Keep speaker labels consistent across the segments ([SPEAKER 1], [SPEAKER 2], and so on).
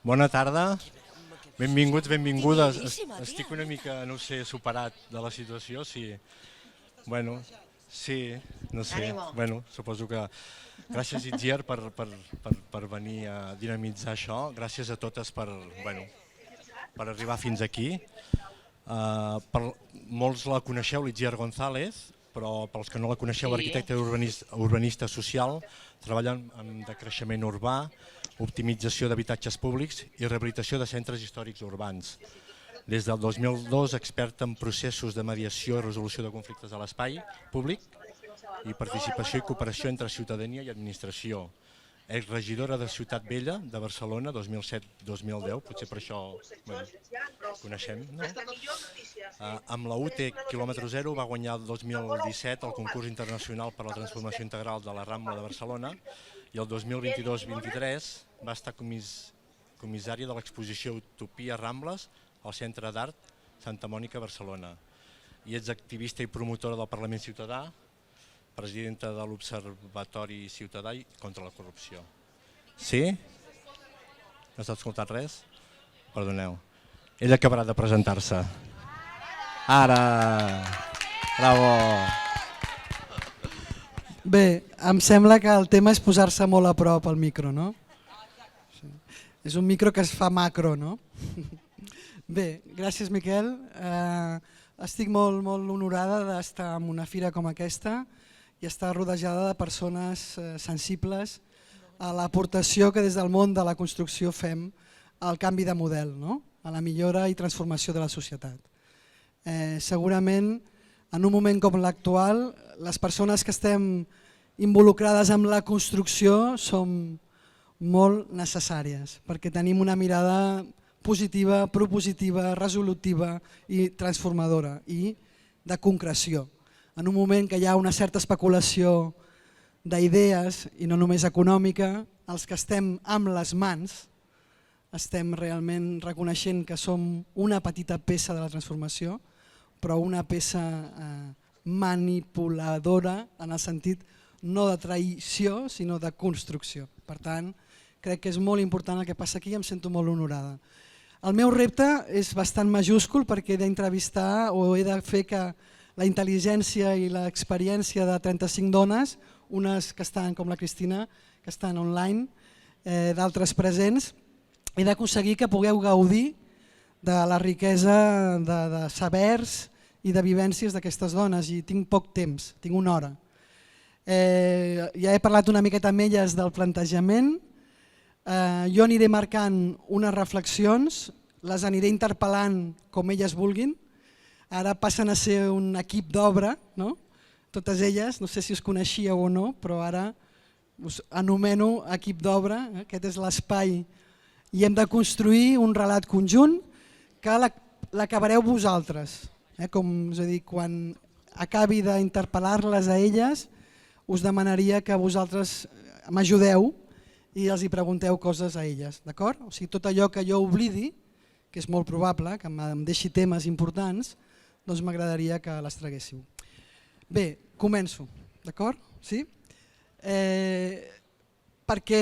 [SPEAKER 1] Bona tarda, benvinguts, benvingudes. Estic una mica, no sé, superat de la situació, sí. Bueno, sí, no sé. Bueno, suposo que... Gràcies, Itziar, per venir a dinamitzar això. Gràcies a totes per arribar fins aquí. Molts la coneixeu, l'Itziar González, però pels que no la coneixeu, arquitecte urbanista social, treballa en decreixement urbà, optimització d'habitatges públics i rehabilitació de centres històrics urbans. Des del 2002, experta en processos de mediació i resolució de conflictes a l'espai públic i participació i cooperació entre ciutadania i administració. Exregidora de Ciutat Vella de Barcelona 2007-2010, potser per això coneixem. Amb la UT Kilòmetre Zero va guanyar el 2017 el concurs internacional per a la transformació integral de la Rambla de Barcelona i el 2022-23 va estar comissària de l'exposició Utopia Rambles al Centre d'Art Santa Mònica Barcelona. I ets activista i promotora del Parlament Ciutadà, presidenta de l'Observatori Ciutadà contra la Corrupció. Sí? No has escoltat res? Perdoneu. Ella acabarà de presentar-se. Ara! Bravo!
[SPEAKER 2] Bé, em sembla que el tema és posar-se molt a prop al micro, no? Sí. És un micro que es fa macro, no? Bé, gràcies, Miquel. Estic molt honorada d'estar en una fira com aquesta i estar rodejada de persones sensibles a l'aportació que des del món de la construcció fem al canvi de model, no? A la millora i transformació de la societat. Segurament, en un moment com l'actual, les persones que estem involucrades en la construcció som molt necessàries perquè tenim una mirada positiva, propositiva, resolutiva i transformadora i de concreció. En un moment que hi ha una certa especulació d'idees i no només econòmica, els que estem amb les mans estem realment reconeixent que som una petita peça de la transformació, però una peça manipuladora en el sentit no de traïció sinó de construcció. Per tant, crec que és molt important el que passa aquí i em sento molt honorada. El meu repte és bastant majúscul perquè he d'entrevistar o he de fer que la intel·ligència i l'experiència de 35 dones, unes que estan com la Cristina, que estan online, d'altres presents, he d'aconseguir que pugueu gaudir de la riquesa de sabers i de vivències d'aquestes dones i tinc poc temps, tinc una hora. Ja he parlat una miqueta amb elles del plantejament, jo aniré marcant unes reflexions, les aniré interpel·lant com elles vulguin, ara passen a ser un equip d'obra, no? Totes elles, no sé si us coneixíeu o no, però ara us anomeno equip d'obra, aquest és l'espai i hem de construir un relat conjunt que l'acabareu vosaltres. Com us he dit, quan acabi d'interpel·lar-les a elles, us demanaria que vosaltres m'ajudeu i els hi pregunteu coses a elles, d'acord? O sigui, tot allò que jo oblidi, que és molt probable, que em deixi temes importants, doncs m'agradaria que les traguéssiu. Bé, començo, d'acord? Sí? Perquè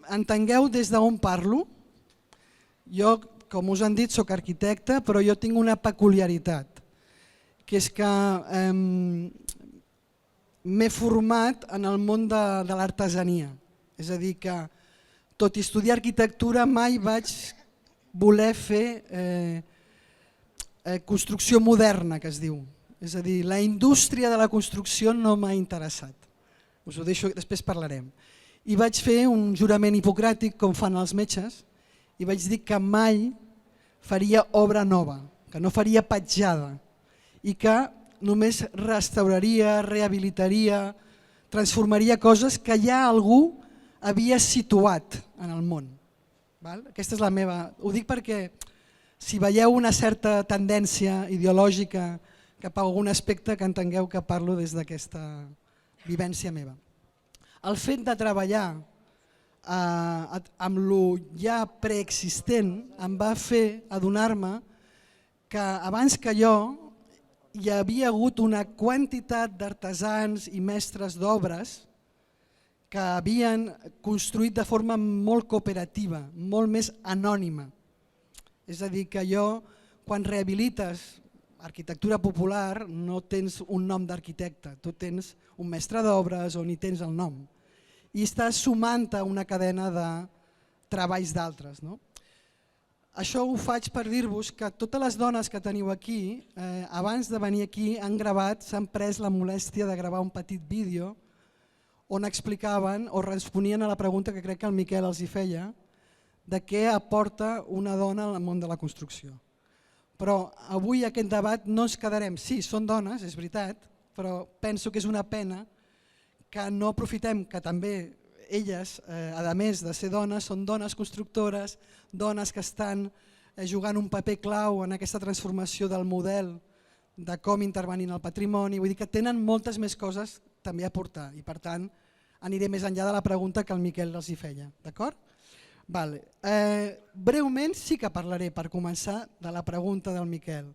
[SPEAKER 2] entengueu des d'on parlo, jo, com us han dit, soc arquitecte, però jo tinc una peculiaritat, que és que m'he format en el món de l'artesania. És a dir, que tot i estudiar arquitectura mai vaig voler fer construcció moderna, que es diu. És a dir, la indústria de la construcció no m'ha interessat. Us ho deixo, després parlarem. I vaig fer un jurament hipocràtic, com fan els metges, i vaig dir que mai faria obra nova, que no faria petjada i que només restauraria, rehabilitaria, transformaria coses que ja algú havia situat en el món. Aquesta és la meva... Ho dic perquè si veieu una certa tendència ideològica cap a algun aspecte, que entengueu que parlo des d'aquesta vivència meva. El fet de treballar amb lo ja preexistent em va fer adonar-me que abans que jo hi havia hagut una quantitat d'artesans i mestres d'obres que havien construït de forma molt cooperativa, molt més anònima. És a dir, que allò, quan rehabilites arquitectura popular, no tens un nom d'arquitecte, tu tens un mestre d'obres on hi tens el nom i estàs sumant a una cadena de treballs d'altres. No? Això ho faig per dir-vos que totes les dones que teniu aquí, abans de venir aquí, han gravat, s'han pres la molèstia de gravar un petit vídeo on explicaven o responien a la pregunta que crec que el Miquel els hi feia, de què aporta una dona al món de la construcció. Però avui aquest debat no ens quedarem, sí, són dones, és veritat, però penso que és una pena que no aprofitem que també elles, a més de ser dones, són dones constructores, dones que estan jugant un paper clau en aquesta transformació del model de com intervenir en el patrimoni, vull dir que tenen moltes més coses també a aportar i per tant aniré més enllà de la pregunta que el Miquel els hi feia, d'acord? Vale. Breument sí que parlaré per començar de la pregunta del Miquel.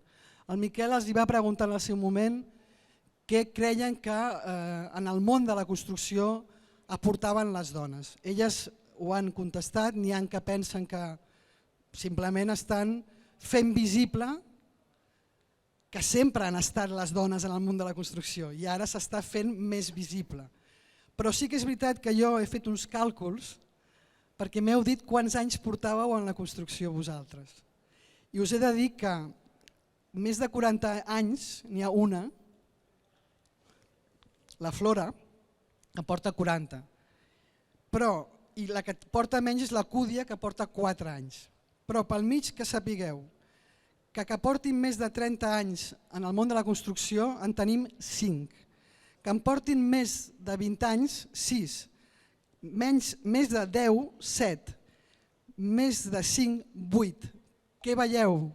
[SPEAKER 2] El Miquel els hi va preguntar en el seu moment què creien que en el món de la construcció aportaven les dones. Elles ho han contestat, n'hi ha que pensen que simplement estan fent visible que sempre han estat les dones en el món de la construcció i ara s'està fent més visible. Però sí que és veritat que jo he fet uns càlculs perquè m'heu dit quants anys portàveu en la construcció vosaltres. I us he de dir que més de 40 anys n'hi ha una, la Flora, que porta 40. Però i la que porta menys és la Cúdia, que porta 4 anys. Però pel mig que sapigueu que portin més de 30 anys en el món de la construcció en tenim 5. Que en portin més de 20 anys, 6. Més de 10, 7, més de 5, 8. Què veieu?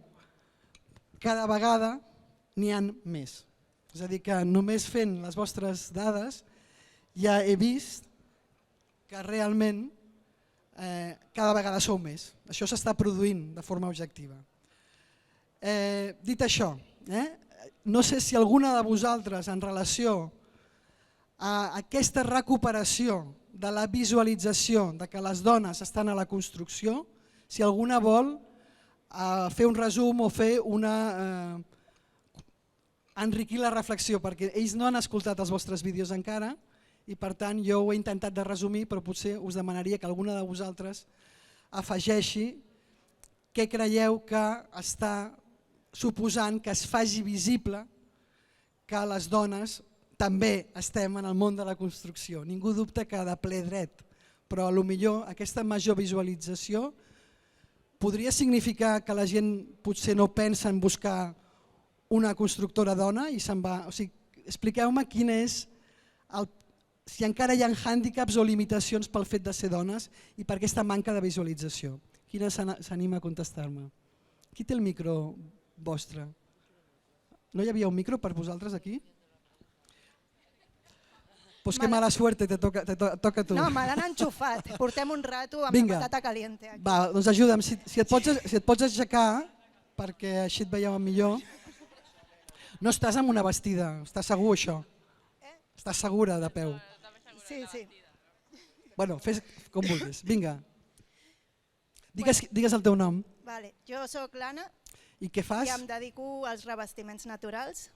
[SPEAKER 2] Cada vegada n'hi ha més. És a dir, que només fent les vostres dades ja he vist que realment cada vegada sou més. Això s'està produint de forma objectiva. Dit això, no sé si alguna de vosaltres en relació a aquesta recuperació de la visualització de que les dones estan a la construcció, si alguna vol fer un resum o fer enriquir la reflexió, perquè ells no han escoltat els vostres vídeos encara i per tant jo ho he intentat de resumir, però potser us demanaria que alguna de vosaltres afegeixi què creieu que està suposant que es faci visible que les dones també estem en el món de la construcció. Ningú dubta que de ple dret, però potser aquesta major visualització podria significar que la gent potser no pensa en buscar una constructora dona i se'n va. O sigui, expliqueu-me quin és, si encara hi ha hàndicaps o limitacions pel fet de ser dones i per aquesta manca de visualització. Quina s'anima a contestar-me? Qui té el micro vostre? No hi havia un micro per vosaltres aquí? Pues que mala suerte, te toca a tu.
[SPEAKER 3] No, me l'han enxufat. Portem un rato amb la patata caliente.
[SPEAKER 2] Va, doncs ajuda'm, si et pots aixecar, perquè així et veieu millor. No estàs amb una vestida, estàs segur això? Estàs segura de peu?
[SPEAKER 3] Sí, sí.
[SPEAKER 2] Bueno, fes com vulguis, vinga. Digues el teu nom.
[SPEAKER 3] Vale. Jo soc l'Anna
[SPEAKER 2] i què fas?
[SPEAKER 3] I em dedico als revestiments naturals.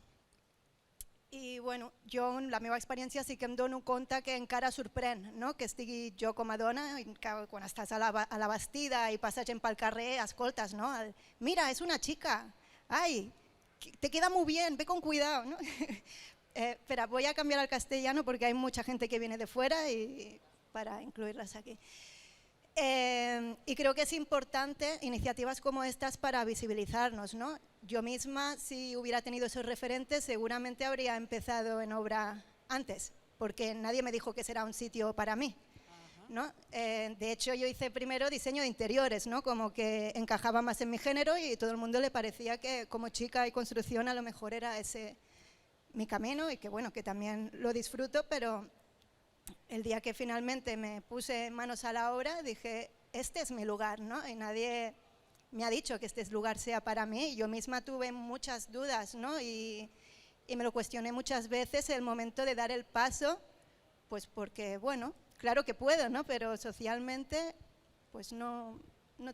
[SPEAKER 3] I bueno, jo en la meva experiència sí que em dono compte que encara sorprèn, no? Que estigui jo com a dona, que quan estàs a la vestida i passa gent pel carrer, escoltes, no? Mira, és una chica, ai, te queda muy bien, ve con cuidado, ¿no? Espera, voy a cambiar al castellano porque hay mucha gente que viene de fuera y para incluirlas aquí. Y creo que es importante iniciativas como estas para visibilizarnos, ¿no? Yo misma, si hubiera tenido esos referentes, seguramente habría empezado en obra antes, porque nadie me dijo que será un sitio para mí, ¿no? De hecho, yo hice primero diseño de interiores, ¿no? Como que encajaba más en mi género y todo el mundo le parecía que como chica y construcción a lo mejor era ese mi camino y que bueno, que también lo disfruto, pero el día que finalmente me puse manos a la obra dije, este es mi lugar, ¿no? Y nadie me ha dicho que este lugar sea para mí. Yo misma tuve muchas dudas, ¿no? Y me lo cuestioné muchas veces el momento de dar el paso, pues porque, bueno, claro que puedo, ¿no? Pero socialmente pues no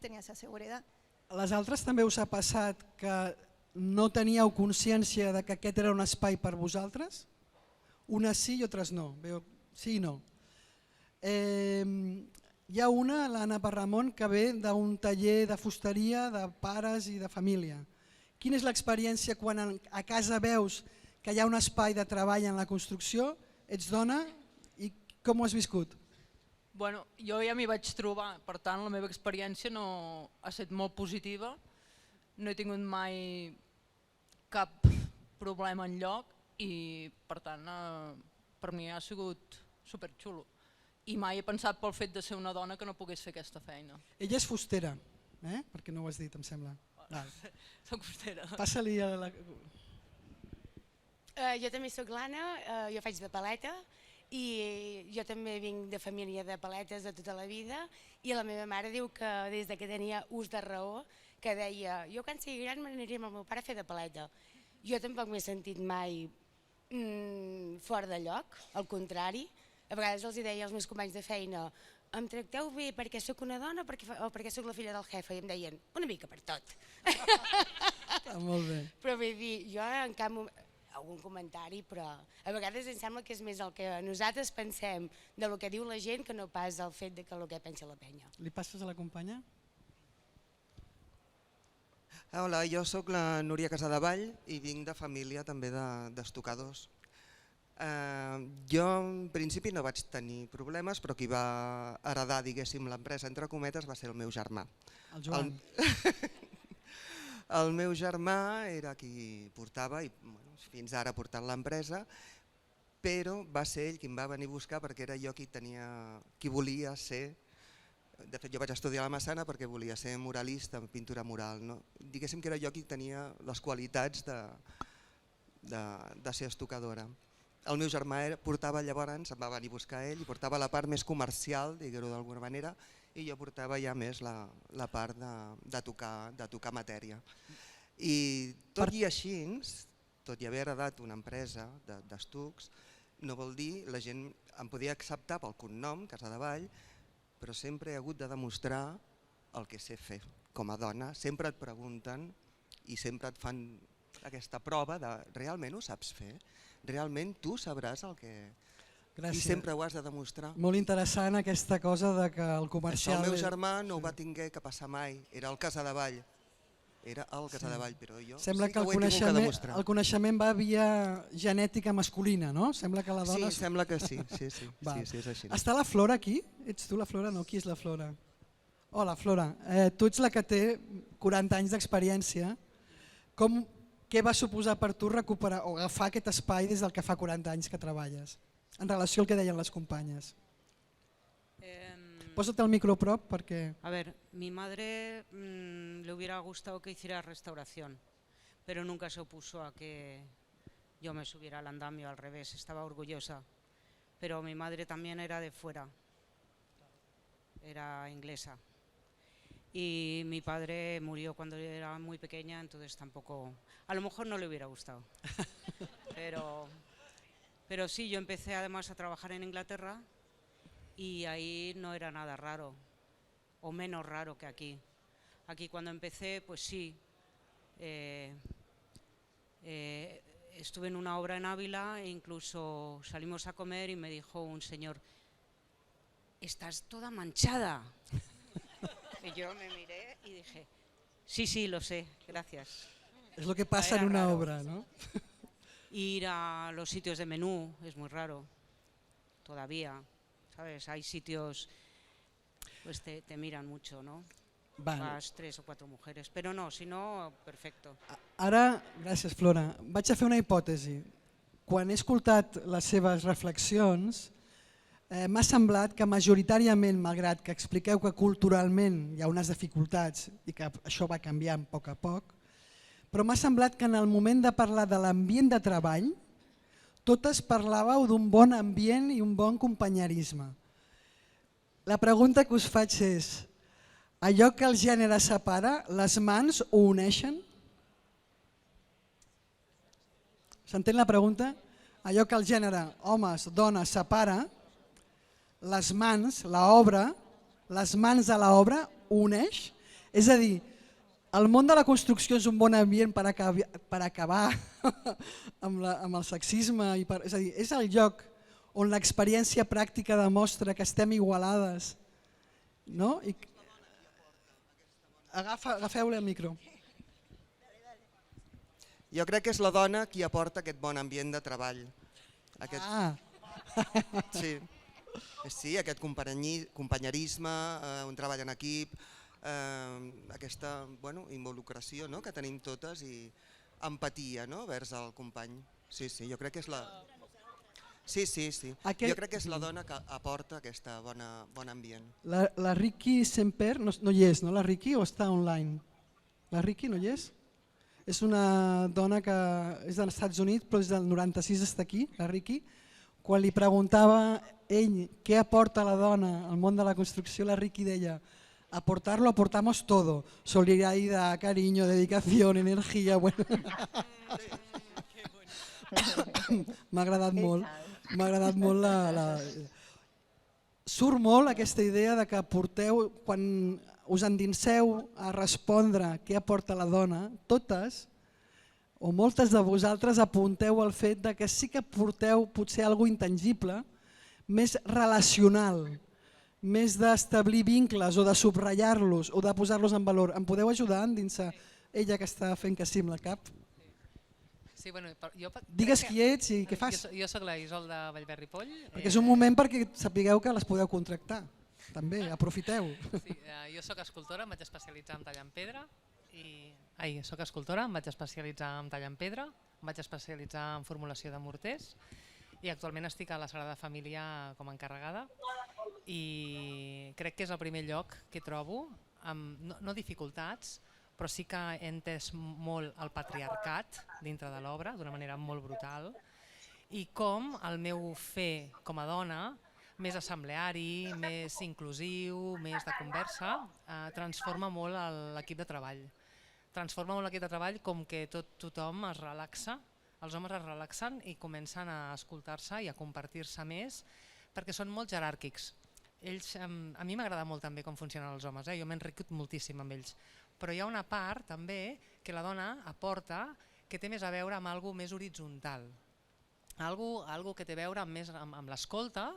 [SPEAKER 3] tenía esa seguridad.
[SPEAKER 2] A les altres també us ha passat que no teníeu consciència de que aquest era un espai per vosaltres? Unes sí i altres no. Sí i no. Hi ha una, l'Anna Parramon, que ve d'un taller de fusteria de pares i de família. Quina és l'experiència quan a casa veus que hi ha un espai de treball en la construcció, ets dona i com ho has viscut?
[SPEAKER 4] Bueno, jo ja m'hi vaig trobar, per tant la meva experiència ha estat molt positiva, no he tingut mai cap problema enlloc i per tant per mi ha sigut superxulo. I mai he pensat pel fet de ser una dona que no pogués fer aquesta feina.
[SPEAKER 2] Ella és fustera, perquè no ho has dit, em sembla.
[SPEAKER 4] Soc fustera.
[SPEAKER 2] Passa-li a la...
[SPEAKER 5] Jo també soc l'Anna, jo faig de paleta i jo també vinc de família de paletes de tota la vida i la meva mare diu que des que tenia ús de raó que deia jo quan sigui gran m'aniré amb el meu pare a fer de paleta. Jo tampoc m'he sentit mai fora de lloc, al contrari. A vegades els deia als meus companys de feina em tracteu bé perquè sóc una dona o perquè sóc la filla del jefe i em deien una mica per tot.
[SPEAKER 2] Molt bé.
[SPEAKER 5] Però vull dir, jo en cap moment, algun comentari, però a vegades em sembla que és més el que nosaltres pensem del que diu la gent que no pas el fet de que el que pensa la penya.
[SPEAKER 2] Li passes a la companya?
[SPEAKER 6] Hola, jo sóc la Núria Casadevall i vinc de família també d'estucadors. Jo en principi no vaig tenir problemes, però qui va heredar, diguéssim, l'empresa entre cometes va ser el meu germà.
[SPEAKER 2] El Joan.
[SPEAKER 6] El meu germà era qui portava, i fins ara ha portat l'empresa, però va ser ell qui em va venir a buscar perquè era jo qui volia ser. De fet, jo vaig estudiar a la Massana perquè volia ser muralista en pintura mural. Diguéssim que era jo qui tenia les qualitats de ser estucadora. El meu germà portava llavors, em va venir a buscar ell, i portava la part més comercial, diguem-ho d'alguna manera, i jo portava ja més la part de tocar matèria. I tot i així, tot i haver heredat una empresa d'estucs, no vol dir, la gent em podia acceptar pel cognom, Casadevall, però sempre he hagut de demostrar el que sé fer. Com a dona sempre et pregunten i sempre et fan aquesta prova de realment ho saps fer, realment tu sabràs el que...
[SPEAKER 2] Gràcies.
[SPEAKER 6] I sempre ho has de demostrar.
[SPEAKER 2] Molt interessant aquesta cosa de que el comercial...
[SPEAKER 6] El meu germà no ho va tinguer que passar mai, era el Casadevall. Era el Casadevall, però jo
[SPEAKER 2] sembla
[SPEAKER 6] sí que ho he tingut que demostrar.
[SPEAKER 2] El coneixement va via genètica masculina, no? Sembla que la dona...
[SPEAKER 6] Sí, sembla que sí, sí, és així.
[SPEAKER 2] Està la Flora aquí? Ets tu la Flora? No, qui és la Flora? Hola, Flora. Tu ets la que té 40 anys d'experiència. Què va suposar per tu recuperar o agafar aquest espai des del que fa 40 anys que treballes? En relació al que deien les companyes. Posa't el micro a prop perquè...
[SPEAKER 7] A ver, mi madre le hubiera gustado que hiciera restauración, pero nunca se opuso a que yo me subiera al andamio, al revés, estaba orgullosa. Pero mi madre también era de fuera, era inglesa. Y mi padre murió cuando era muy pequeña, entonces tampoco... A lo mejor no le hubiera gustado. Pero sí, yo empecé además a trabajar en Inglaterra y ahí no era nada raro, o menos raro que aquí. Aquí cuando empecé, pues sí, estuve en una obra en Ávila e incluso salimos a comer y me dijo un señor, estás toda manchada. Y yo me miré y dije, sí, lo sé, gracias.
[SPEAKER 2] Es lo que pasa en una obra, ¿no?
[SPEAKER 7] Ir a los sitios de menú es muy raro, todavía, ¿sabes? Hay sitios, pues te miran mucho, ¿no? Vas 3 o 4 mujeres, però no, si no, perfecto.
[SPEAKER 2] Ara, gràcies Flora, vaig a fer una hipòtesi. Quan he escoltat les seves reflexions, m'ha semblat que majoritàriament, malgrat que expliqueu que culturalment hi ha unes dificultats i que això va canviant a poc, però m'ha semblat que en el moment de parlar de l'ambient de treball, totes parlàveu d'un bon ambient i un bon companyerisme. La pregunta que us faig és, allò que el gènere separa, les mans ho uneixen? S'entén la pregunta? Allò que el gènere, homes, dones, separa, les mans, l'obra, les mans a l'obra uneix, és a dir, el món de la construcció és un bon ambient per acabar amb el sexisme, és a dir, és el lloc on l'experiència pràctica demostra que estem igualades. No? Agafeu-li el micro.
[SPEAKER 6] Jo crec que és la dona qui aporta aquest bon ambient de treball. Sí, aquest companyerisme, un treball en equip, aquesta involucració que tenim totes i empatia vers el company. Sí, jo crec que és la... Sí. Jo crec que és la dona que aporta aquest bon ambient.
[SPEAKER 2] La Ricky Semper no hi és, no? La Ricky, o està online? La Ricky no hi és? És una dona que és dels Estats Units, però és del 96, està aquí, la Ricky. Quan li preguntava ell què aporta la dona al món de la construcció, la Ricky deia: aportarlo, aportamos todo, solidaridad, cariño, dedicación, energía. Bueno. M'ha agradat molt. M'ha agradat molt Surt molt aquesta idea de que porteu, quan us endinseu a respondre què aporta la dona, totes o moltes de vosaltres apunteu al fet de que sí que porteu potser alguna intangible, més relacional, més d'establir vincles o de subratllar-los o de posar-los en valor. Em podeu ajudar a endinsar? Ella que està fent que sí amb la cap.
[SPEAKER 8] Sí, bueno,
[SPEAKER 2] digues qui ets i què fas.
[SPEAKER 8] Jo soc la Isol de Vallver-Ripoll.
[SPEAKER 2] Perquè és un moment perquè sapigueu que les podeu contractar. També, aprofiteu.
[SPEAKER 8] Sí, jo soc escultora, em vaig especialitzar en tall en pedra. Soc escultora, em vaig especialitzar en tall en pedra, em vaig especialitzar en formulació de morters i actualment estic a la Sagrada Família com a encarregada i crec que és el primer lloc que trobo, no dificultats, però sí que he entès molt el patriarcat dintre de l'obra d'una manera molt brutal i com el meu fer com a dona, més assembleari, més inclusiu, més de conversa, transforma molt l'equip de treball. Transforma molt l'equip de treball com que tothom es relaxa, els homes es relaxen i comencen a escoltar-se i a compartir-se més perquè són molt jeràrquics. A mi m'agrada molt també com funcionen els homes, jo m'he enriquit moltíssim amb ells, però hi ha una part també que la dona aporta que té més a veure amb alguna més horitzontal, alguna que té a veure amb l'escolta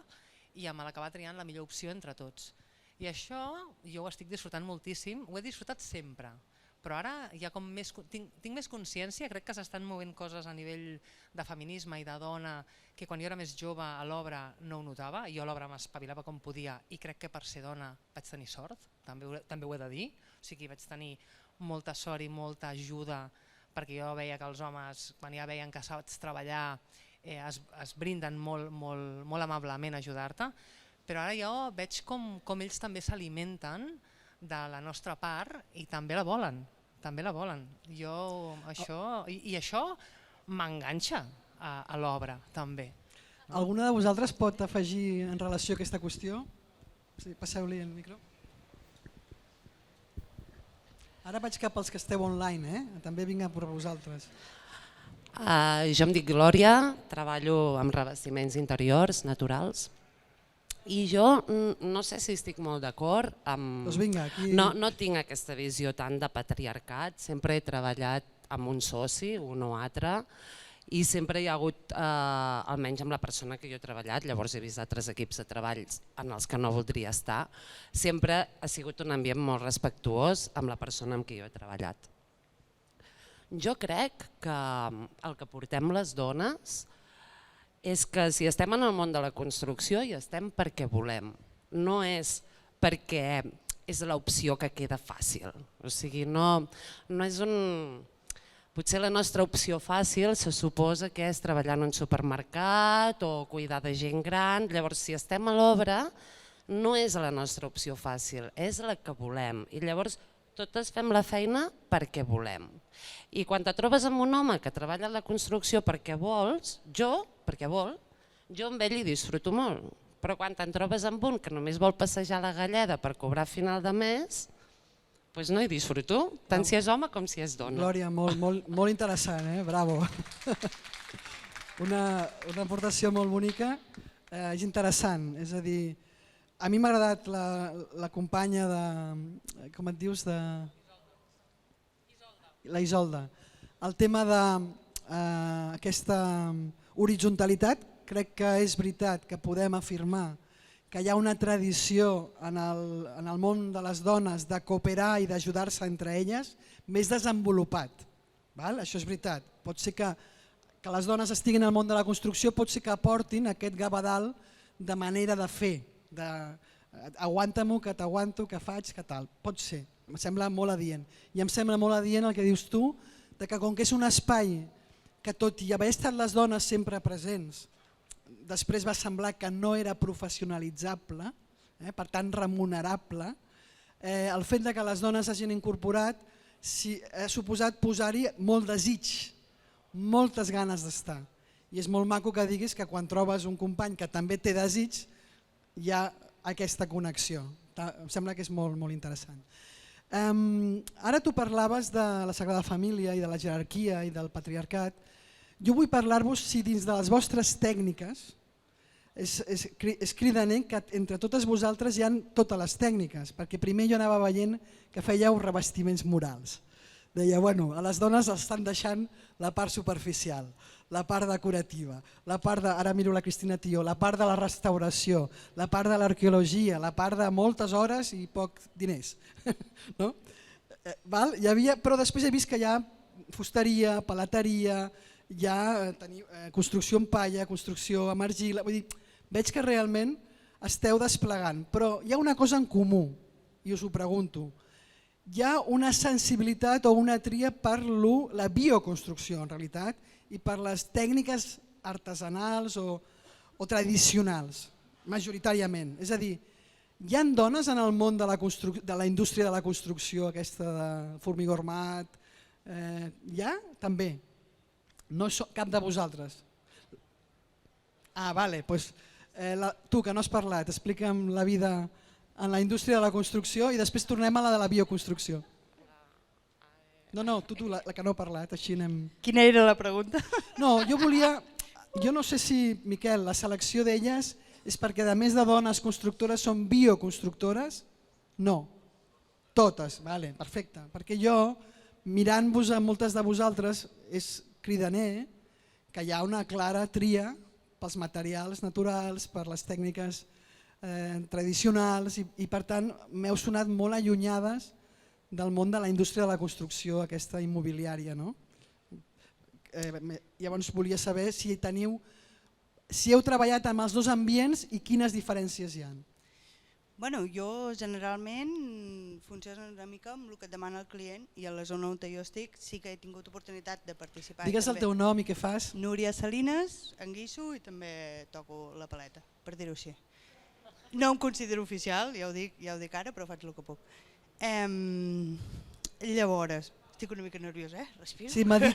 [SPEAKER 8] i amb l'acabar triant la millor opció entre tots. I això jo ho estic disfrutant moltíssim, ho he disfrutat sempre, però ara tinc més consciència, crec que s'estan movent coses a nivell de feminisme i de dona que quan jo era més jove a l'obra no ho notava, jo a l'obra m'espavilava com podia i crec que per ser dona vaig tenir sort, també ho he de dir, o sigui vaig tenir molta sort i molta ajuda perquè jo veia que els homes, quan ja veien que saps treballar, es brinden molt amablement a ajudar-te, però ara jo veig com ells també s'alimenten de la nostra part i també la volen, I això m'enganxa a l'obra també.
[SPEAKER 2] Alguna de vosaltres pot afegir en relació a aquesta qüestió? Sí, passeu-li el micro. Ara vaig cap als que esteu online, també vinc per vosaltres.
[SPEAKER 9] Jo em dic Glòria, treballo amb revestiments interiors naturals i jo no sé si estic molt d'acord amb...
[SPEAKER 2] Doncs vinga, aquí...
[SPEAKER 9] No tinc aquesta visió tant de patriarcat, sempre he treballat amb un soci, un o altre, i sempre hi ha hagut, almenys amb la persona que jo he treballat, llavors he vist altres equips de treballs en els que no voldria estar, sempre ha sigut un ambient molt respectuós amb la persona amb qui jo he treballat. Jo crec que el que portem les dones és que si estem en el món de la construcció hi estem perquè volem, no és perquè és l'opció que queda fàcil. O sigui, no és un... Potser la nostra opció fàcil se suposa que és treballar en un supermercat o cuidar de gent gran, llavors si estem a l'obra no és la nostra opció fàcil, és la que volem i llavors totes fem la feina perquè volem. I quan te trobes amb un home que treballa en la construcció perquè vols, jo amb ell hi disfruto molt, però quan te'n trobes amb un que només vol passejar la galleda per cobrar a final de mes, doncs no hi disfruto, tant si és home com si és dona.
[SPEAKER 2] Glòria, molt interessant, bravo. Una aportació molt bonica, és interessant, és a dir, A mi m'ha agradat la companya de... com et dius? La Isolda. El tema d'aquesta horitzontalitat, crec que és veritat que podem afirmar que hi ha una tradició en el món de les dones de cooperar i d'ajudar-se entre elles més desenvolupat. Això és veritat. Pot ser que les dones estiguin al món de la construcció, pot ser que aportin aquest gavadal de manera de fer, aguanta-m'ho, que t'aguanto, que faig, que tal. Pot ser, em sembla molt adient. I em sembla molt adient el que dius tu, que com que és un espai que tot i haver estat les dones sempre presents, després va semblar que no era professionalitzable, per tant remunerable, el fet que les dones hagin incorporat ha suposat posar-hi molt desig, moltes ganes d'estar. I és molt maco que diguis que quan trobes un company que també té desig hi ha aquesta connexió. Em sembla que és molt, molt interessant. Ara tu parlaves de la Sagrada Família i de la jerarquia i del patriarcat. Jo vull parlar-vos si dins de les vostres tècniques és cridaner que entre totes vosaltres hi ha totes les tècniques, perquè primer jo anava veient que fèieu revestiments murals. Deia, bueno, a les dones estan deixant la part superficial, la part decorativa, la part de, ara miro la Cristina Tió, la part de la restauració, la part de l'arqueologia, la part de moltes hores i poc diners. No? Però després he vist que hi ha fusteria, palateria, hi ha construcció en palla, construcció amb argila, vull dir, veig que realment esteu desplegant, però hi ha una cosa en comú, i us ho pregunto, hi ha una sensibilitat o una tria per la bioconstrucció en realitat i per les tècniques artesanals o tradicionals, majoritàriament. És a dir, hi ha dones en el món de la indústria de la construcció, aquesta de formigó armat, hi ha també? No cap de vosaltres? Vale, doncs tu que no has parlat, explica'm la vida en la indústria de la construcció i després tornem a la de la bioconstrucció. No, tu, la que no ha parlat, així anem...
[SPEAKER 10] Quina era la pregunta?
[SPEAKER 2] No, jo no sé si, Miquel, la selecció d'elles és perquè a més de dones constructores són bioconstructores? No, totes, vale, perfecte, perquè jo mirant-vos a moltes de vosaltres és cridaner que hi ha una clara tria pels materials naturals, per les tècniques tradicionals i per tant m'heu sonat molt allunyades del món de la indústria de la construcció, aquesta immobiliària. Llavors volia saber si heu treballat amb els dos ambients i quines diferències hi ha.
[SPEAKER 10] Bueno, jo generalment funciono una mica amb el que et demana el client i a la zona on jo estic sí que he tingut oportunitat de participar.
[SPEAKER 2] Digues el teu nom i què fas.
[SPEAKER 10] Núria Salines, enguixo i també toco la paleta, per dir-ho així. No em considero oficial, ja ho dic ara, però faig el que puc. Llavors, estic una mica nerviosa, respiro.
[SPEAKER 2] Sí, m'ha dit,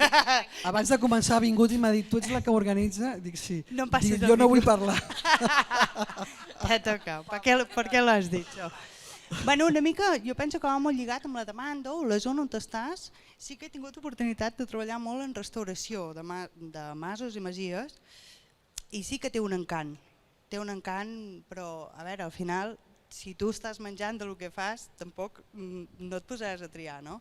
[SPEAKER 2] abans de començar ha vingut i m'ha dit, tu ets la que organitza? Dic, sí.
[SPEAKER 10] No em passis
[SPEAKER 2] jo no vull parlar.
[SPEAKER 10] Ja toca, per què l'has dit això? Bueno, una mica, jo penso que va molt lligat amb la demanda o la zona on estàs. Sí que he tingut oportunitat de treballar molt en restauració de masos i masies i sí que té un encant. Té un encant, però a veure, al final, si tu estàs menjant del que fas, tampoc no et posaràs a triar, no?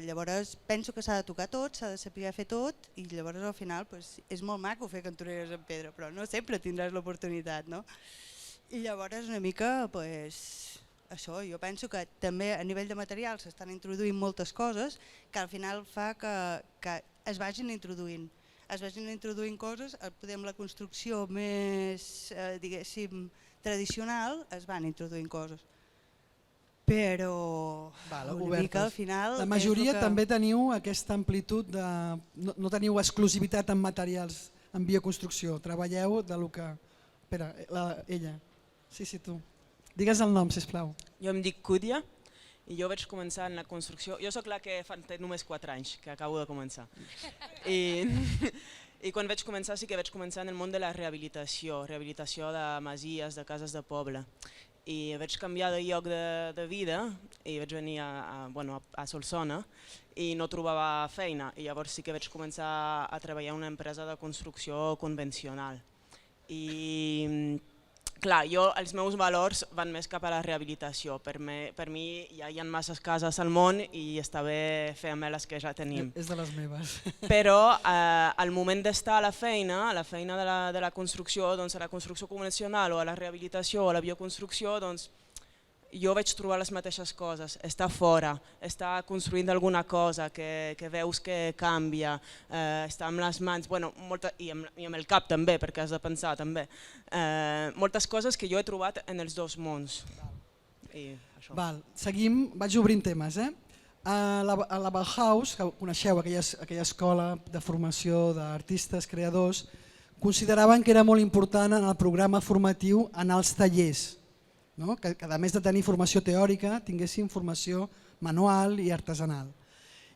[SPEAKER 10] Llavors penso que s'ha de tocar tot, s'ha de saber fer tot i llavors al final és molt maco fer cantoneres en pedra, però no sempre tindràs l'oportunitat, no? I llavors una mica això, jo penso que també a nivell de material s'estan introduint moltes coses que al final fa que es vagin introduint coses, amb la construcció més, diguéssim, tradicional es van introduint coses. Però una mica al final...
[SPEAKER 2] La majoria també teniu aquesta amplitud, no teniu exclusivitat en materials en bioconstrucció, treballeu de lo que... Espera, ella. Sí, tu. Digues el nom, sisplau.
[SPEAKER 11] Jo em dic Cúdia i jo vaig començar en la construcció. Jo sóc la que fa només 4 anys, que acabo de començar. I quan vaig començar sí que vaig començar en el món de la rehabilitació de masies, de cases de poble. I vaig canviar de lloc de vida i vaig venir a Solsona i no trobava feina i llavors sí que vaig començar a treballar en una empresa de construcció convencional. I clar, els meus valors van més cap a la rehabilitació. Per mi ja hi ha masses cases al món i està bé fer amb les que ja tenim.
[SPEAKER 2] És de les meves.
[SPEAKER 11] Però al moment d'estar a la feina de la construcció, a la construcció convencional o a la rehabilitació o a la bioconstrucció, jo vaig trobar les mateixes coses, estar fora, estar construint alguna cosa que veus que canvia, estar amb les mans, i amb el cap també, perquè has de pensar també, moltes coses que jo he trobat en els dos mons.
[SPEAKER 2] Seguim, vaig obrint temes. A la Bauhaus, que coneixeu aquella escola de formació d'artistes, creadors, consideraven que era molt important en el programa formatiu anar als tallers, que a més de tenir formació teòrica tinguessin formació manual i artesanal.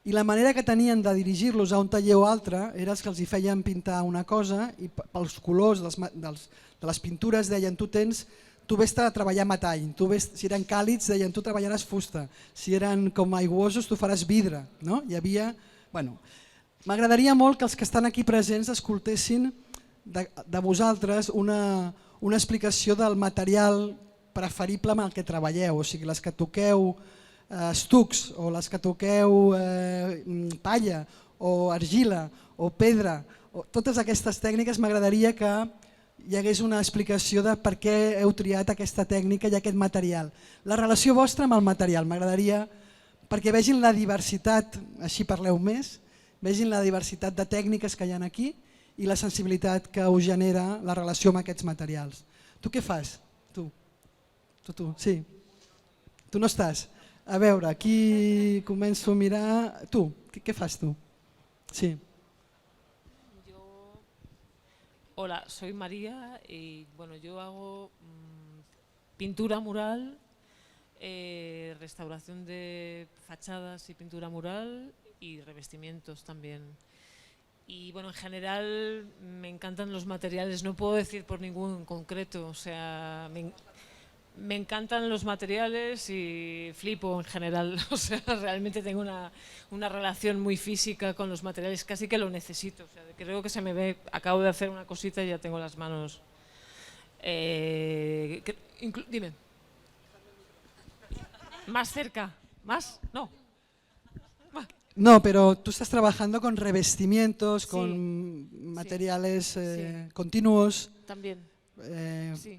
[SPEAKER 2] I la manera que tenien de dirigir-los a un taller o altre era que els hi feien pintar una cosa i pels colors de les pintures deien tu vés a treballar metall, si eren càlids deien tu treballaràs fusta, si eren com aiguosos tu faràs vidre. M'agradaria molt que els que estan aquí presents escoltessin de vosaltres una explicació del material preferible amb el que treballeu, o sigui, les que toqueu estucs o les que toqueu palla o argila o pedra, totes aquestes tècniques m'agradaria que hi hagués una explicació de per què heu triat aquesta tècnica i aquest material. La relació vostra amb el material m'agradaria perquè vegin la diversitat, així parleu més, vegin la diversitat de tècniques que hi ha aquí i la sensibilitat que us genera la relació amb aquests materials. Tu què fas? Tu, sí. Tu no estàs. A veure, aquí començo a mirar... Tu, què fas tu? Sí.
[SPEAKER 12] Hola, soy María y yo hago pintura mural, restauración de fachadas y pintura mural y revestimientos también. Y en general me encantan los materiales, no puedo decir por ningún en concreto, o sea, me encantan los materiales y flipo en general, o sea, realmente tengo una relación muy física con los materiales, casi que lo necesito, o sea, creo que se me ve, acabo de hacer una cosita y ya tengo las manos. Dime. Más cerca, más, no.
[SPEAKER 2] No, pero tú estás trabajando con revestimientos, con materiales continuos,
[SPEAKER 12] también.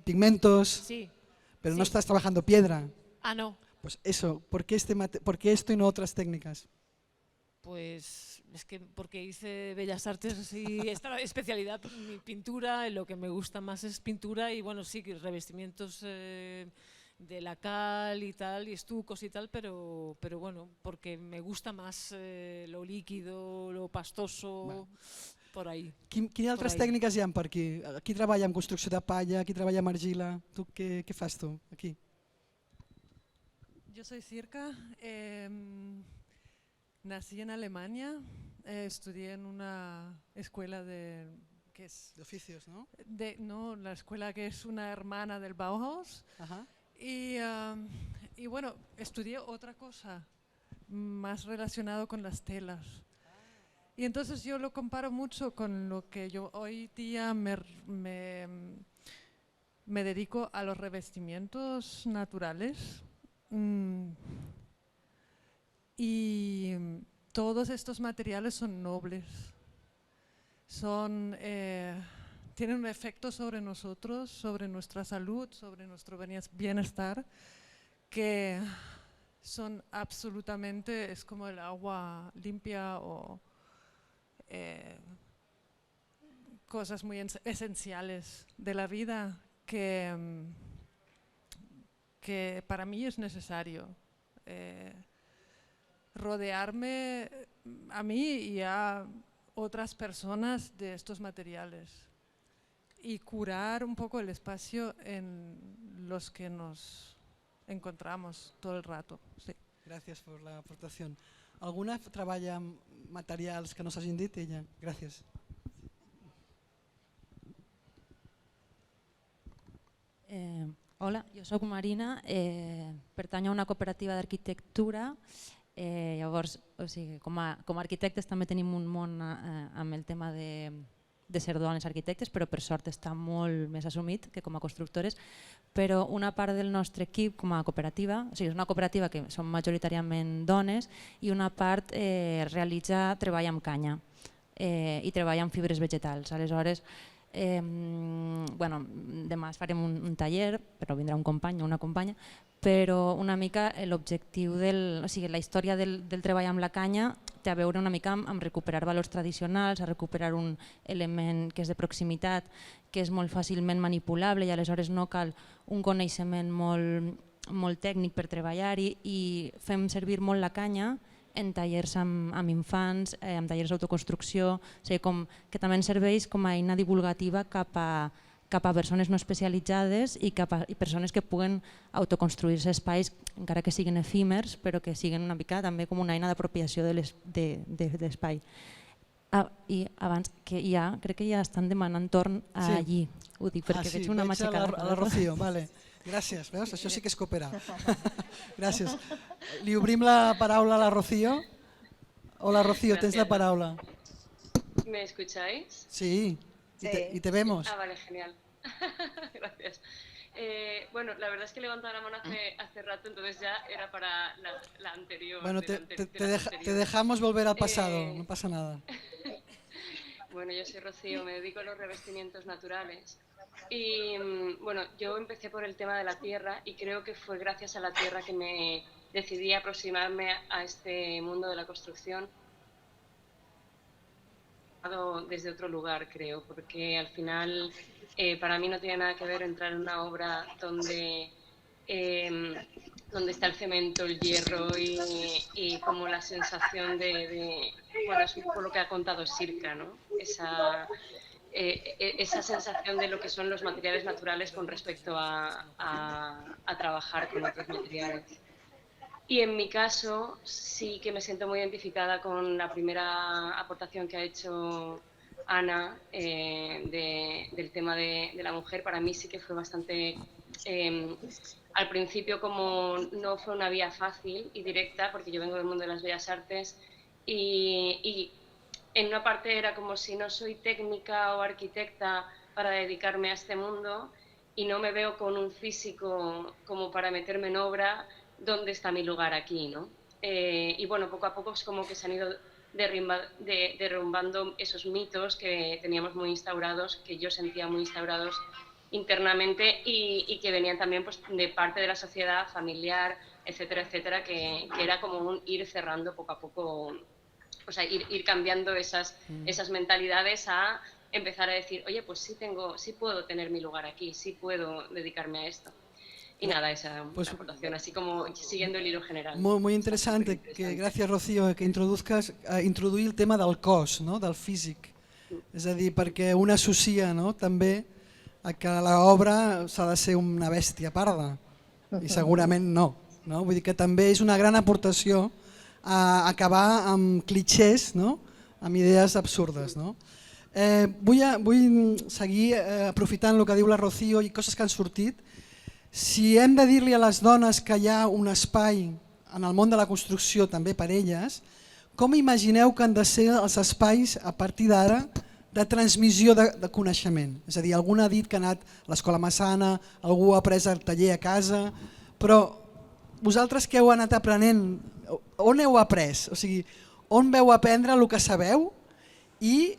[SPEAKER 2] Pigmentos.
[SPEAKER 12] Sí.
[SPEAKER 2] Pero no estás trabajando piedra.
[SPEAKER 12] Ah, no.
[SPEAKER 2] Pues eso, ¿por qué esto y no otras técnicas?
[SPEAKER 12] Pues es que porque hice Bellas Artes y esta especialidad, mi pintura, lo que me gusta más es pintura y sí, revestimientos de la cal y tal, y estucos y tal, pero porque me gusta más lo líquido, lo pastoso... por ahí.
[SPEAKER 2] Quines altres tècniques hi ha per aquí? Qui treballa amb construcció de palla, qui treballa amb argila? Tu què fas tu aquí?
[SPEAKER 13] Yo soy Circa, nací en Alemania, estudié en una escuela de
[SPEAKER 2] oficios, ¿no?
[SPEAKER 13] No, la escuela que es una hermana del Bauhaus.
[SPEAKER 2] Ajá.
[SPEAKER 13] Y estudié otra cosa más relacionado con las telas. Y entonces yo lo comparo mucho con lo que yo hoy día me dedico a los revestimientos naturales. Y todos estos materiales son nobles. Tienen un efecto sobre nosotros, sobre nuestra salud, sobre nuestro bienestar, que son absolutamente, es como el agua limpia o cosas muy esenciales de la vida que para mí es necesario rodearme a mí y a otras personas de estos materiales y curar un poco el espacio en los que nos encontramos todo el rato. Sí.
[SPEAKER 2] Gràcies per l'aportació. Alguna treballa amb materials que no s'hagin dit? Ella. Gràcies.
[SPEAKER 14] Hola, jo sóc Marina, pertany a una cooperativa d'arquitectura. Llavors, com a arquitectes també tenim un món amb el tema de de ser dones arquitectes, però per sort està molt més assumit que com a constructores, però una part del nostre equip com a cooperativa, o sigui, és una cooperativa que són majoritàriament dones i una part realitza treball amb canya i treballa amb fibres vegetals. Aleshores, demà farem un taller, però vindrà un company o una companya, però una mica l'objectiu, o sigui, la història del treball amb la canya té a veure una mica amb recuperar valors tradicionals, a recuperar un element que és de proximitat, que és molt fàcilment manipulable i aleshores no cal un coneixement molt tècnic per treballar-hi i fem servir molt la canya en tallers amb infants, en tallers d'autoconstrucció, que també ens serveix com a eina divulgativa cap a persones no especialitzades i persones que puguen autoconstruir-se espais, encara que siguin efímers, però que siguin una mica també com una eina d'apropiació de l'espai. I abans, que crec que ja estan demanant torn allí, ho dic perquè veig una matxacada.
[SPEAKER 2] A la Rocío, vale. Gràcies, veus? Això sí que és cooperar. Gràcies. Li obrim la paraula a la Rocío. Hola Rocío, tens la paraula.
[SPEAKER 15] ¿Me escucháis?
[SPEAKER 2] Sí, y te vemos.
[SPEAKER 15] Ah, vale, genial. Gracias. Bueno, la verdad es que he levantado la mano hace rato, entonces ya era para la anterior.
[SPEAKER 2] Bueno, te dejamos volver al pasado, no pasa nada.
[SPEAKER 15] Bueno, yo soy Rocío, me dedico a los revestimientos naturales. Y bueno, yo empecé por el tema de la tierra y creo que fue gracias a la tierra que me decidí aproximarme a este mundo de la construcción desde otro lugar, creo, porque al final para mí no tiene nada que ver entrar en una obra donde está el cemento, el hierro y como la sensación bueno, es un poco lo que ha contado Sirka, ¿no? Esa sensación de lo que son los materiales naturales con respecto a trabajar con otros materiales. Y en mi caso sí que me siento muy identificada con la primera aportación que ha hecho Ana del tema de la mujer. Para mí sí que fue bastante, al principio como no fue una vía fácil y directa, porque yo vengo del mundo de las bellas artes y en una parte era como si no soy técnica o arquitecta para dedicarme a este mundo y no me veo con un físico como para meterme en obra, ¿dónde está mi lugar aquí, ¿no? Y bueno, poco a poco es como que se han ido derrumbando esos mitos que teníamos muy instaurados, que yo sentía muy instaurados internamente y que venían también pues, de parte de la sociedad familiar, etcétera, etcétera, que era como un ir cerrando poco a poco, o sea, ir cambiando esas mentalidades a empezar a decir, oye, pues sí puedo tener mi lugar aquí, sí puedo dedicarme a esto. Y nada, esa aportación, así como siguiendo el hilo general.
[SPEAKER 2] Muy interesante, que gràcies Rocío, que introduir el tema del cos, no? Del físic. És a dir, perquè un associa també a que l'obra s'ha de ser una bèstia parda, i segurament no. Vull dir que també és una gran aportació a acabar amb clichés, amb idees absurdes. Vull seguir aprofitant el que diu la Rocío i coses que han sortit. Si hem de dir-li a les dones que hi ha un espai en el món de la construcció també per elles, com imagineu que han de ser els espais a partir d'ara de transmissió de coneixement? És a dir, algú ha dit que ha anat a l'escola Massana, algú ha après el taller a casa, però vosaltres què heu anat aprenent? On heu après? O sigui, on veu aprendre el que sabeu i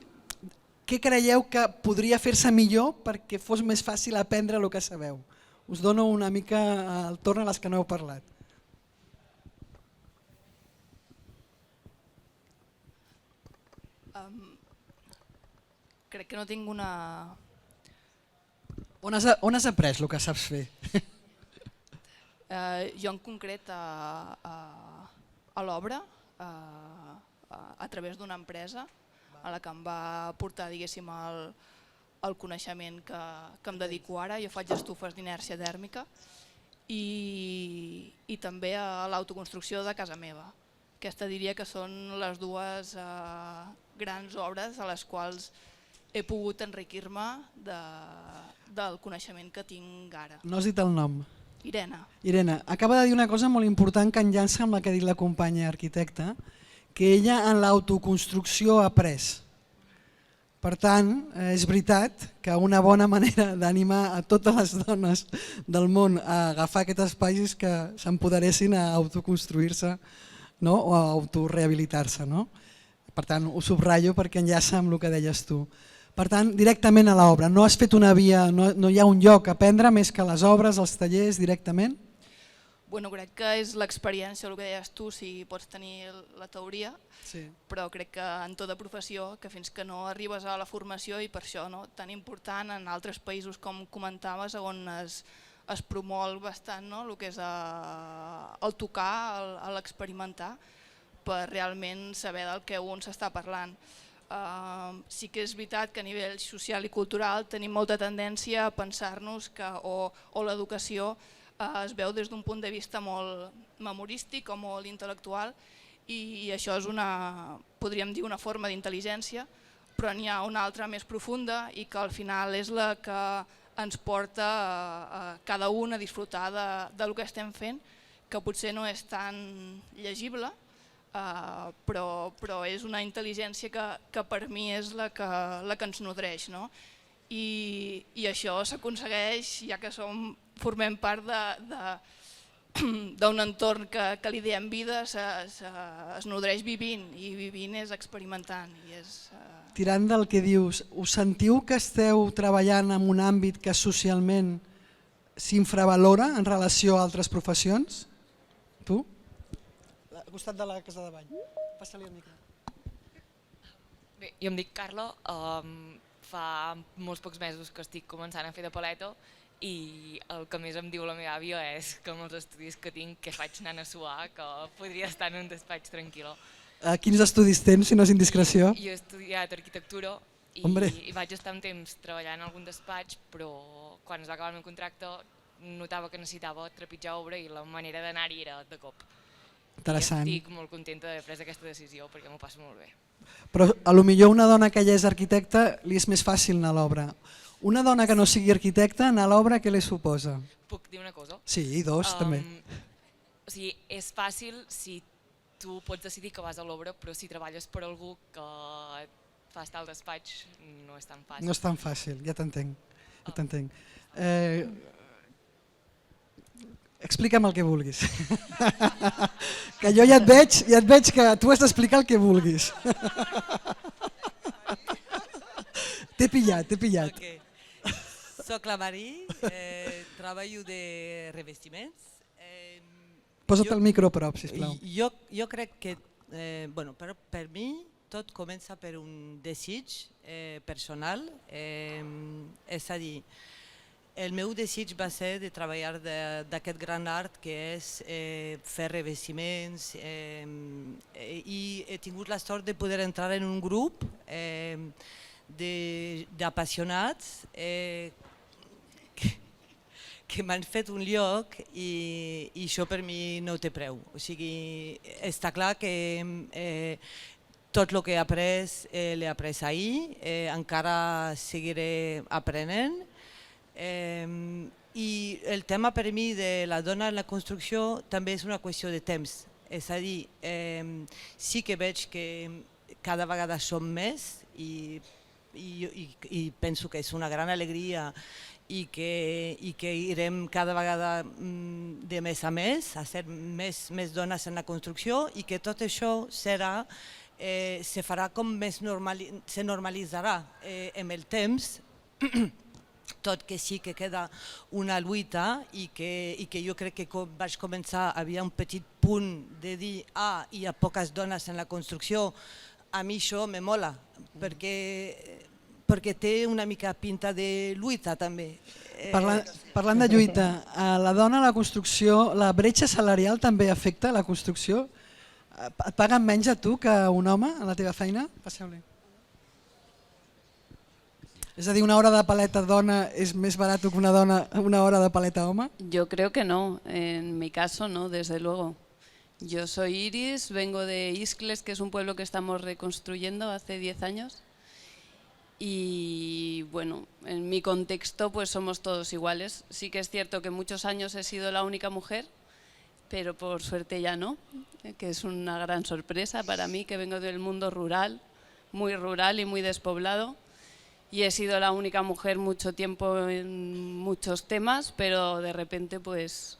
[SPEAKER 2] què creieu que podria fer-se millor perquè fos més fàcil aprendre el que sabeu? Us dono una mica el torn a les que no heu parlat.
[SPEAKER 16] Crec que no tinc una...
[SPEAKER 2] On has après el que saps fer?
[SPEAKER 16] Jo en concret a l'obra, a través d'una empresa a la que em va portar diguéssim el coneixement que em dedico ara. Jo faig estufes d'inèrcia tèrmica i també a l'autoconstrucció de casa meva. Aquesta diria que són les dues grans obres a les quals he pogut enriquir-me del coneixement que tinc ara.
[SPEAKER 2] No has dit el nom.
[SPEAKER 16] Irene.
[SPEAKER 2] Irene, acaba de dir una cosa molt important que enllaça amb la que ha dit la companya arquitecta, que ella en l'autoconstrucció ha après. Per tant, és veritat que una bona manera d'animar a totes les dones del món a agafar aquest espai és que s'empoderessin a autoconstruir-se, no? O a autorehabilitar-se. No? Per tant, ho subratllo perquè enllaça amb el que deies tu. Per tant, directament a l'obra. No has fet una via, no hi ha un lloc a aprendre més que les obres, els tallers, directament?
[SPEAKER 16] Bueno, crec que és l'experiència, el que deies tu, si pots tenir la teoria,
[SPEAKER 2] sí.
[SPEAKER 16] Però crec que en tota professió, que fins que no arribes a la formació, i per això tan important en altres països, com comentaves, on es promou bastant el que és el tocar, l'experimentar, per realment saber del que un s'està parlant. Sí que és veritat que a nivell social i cultural tenim molta tendència a pensar-nos que o l'educació es veu des d'un punt de vista molt memorístic o molt intel·lectual, i això és podríem dir, una forma d'intel·ligència, però n'hi ha una altra més profunda i que al final és la que ens porta a cada un a disfrutar del que estem fent, que potser no és tan llegible, però és una intel·ligència que per mi és la que ens nodreix. I això s'aconsegueix, ja que formem part d'un entorn que li diem vida, es nodreix vivint, i vivint és experimentant.
[SPEAKER 2] Tirant del que dius, us sentiu que esteu treballant en un àmbit que socialment s'infravalora en relació a altres professions? Tu? Al costat de la casa de bany. Passa-li el micro.
[SPEAKER 17] Bé, jo em dic Carla, fa molts pocs mesos que estic començant a fer de paleto, i el que més em diu la meva àvia és que amb els estudis que tinc, que faig anant a suar, que podria estar en un despatx tranquil·lo.
[SPEAKER 2] Quins estudis tens, si no és indiscreció?
[SPEAKER 17] Jo he estudiat arquitectura i vaig estar un temps treballant en algun despatx, però quan es va acabar el meu contracte notava que necessitava trepitjar obra i la manera d'anar-hi era de cop.
[SPEAKER 2] Interessant.
[SPEAKER 17] I estic molt contenta d'haver pres aquesta decisió perquè m'ho passo molt bé.
[SPEAKER 2] Però potser una dona que ja és arquitecta li és més fàcil anar a l'obra. Una dona que no sigui arquitecta anar a l'obra, què li suposa?
[SPEAKER 17] Puc dir una cosa?
[SPEAKER 2] Sí, i dos també.
[SPEAKER 17] O sigui, és fàcil si tu pots decidir que vas a l'obra, però si treballes per algú que et fa estar al despatx no és tan fàcil.
[SPEAKER 2] No és tan fàcil, ja t'entenc. Explica'm el que vulguis. Que jo ja et veig que tu has d'explicar el que vulguis. T'he pillat.
[SPEAKER 18] Soc la Marí, treballo de revestiments.
[SPEAKER 2] Posa't el micro a prop, sisplau.
[SPEAKER 18] Jo crec que, per mi, tot comença per un desig personal, és a dir, el meu desig va ser de treballar d'aquest gran art que és fer revestiments, i he tingut la sort de poder entrar en un grup d'apassionats que m'han fet un lloc, i això per mi no té preu. O sigui, està clar que tot el que he après l'he après ahir, encara seguiré aprenent, i el tema per mi de la dona en la construcció també és una qüestió de temps. És a dir, sí que veig que cada vegada som més, i penso que és una gran alegria i que irem cada vegada de més a més, a ser més dones en la construcció, i que tot això se farà com més se normalitzarà amb el temps, tot que sí que queda una lluita, i que jo crec que quan vaig començar havia un petit punt de dir hi ha poques dones en la construcció. A mi això me mola, perquè té una mica pinta de lluita també.
[SPEAKER 2] Parlant de lluita, la dona a la construcció, la bretxa salarial també afecta la construcció? Et paguen menys a tu que a un home a la teva feina? Passeu-li. És a dir, una hora de paleta dona és més barat que una hora de paleta home?
[SPEAKER 19] Yo creo que no, en mi caso no, desde luego. Yo soy Iris, vengo de Iscles, que es un pueblo que estamos reconstruyendo hace 10 años. Y bueno, en mi contexto pues somos todos iguales. Sí que es cierto que muchos años he sido la única mujer, pero por suerte ya no, que es una gran sorpresa para mí, que vengo del mundo rural, muy rural y muy despoblado. y he sido la única mujer mucho tiempo en muchos temas, pero de repente, pues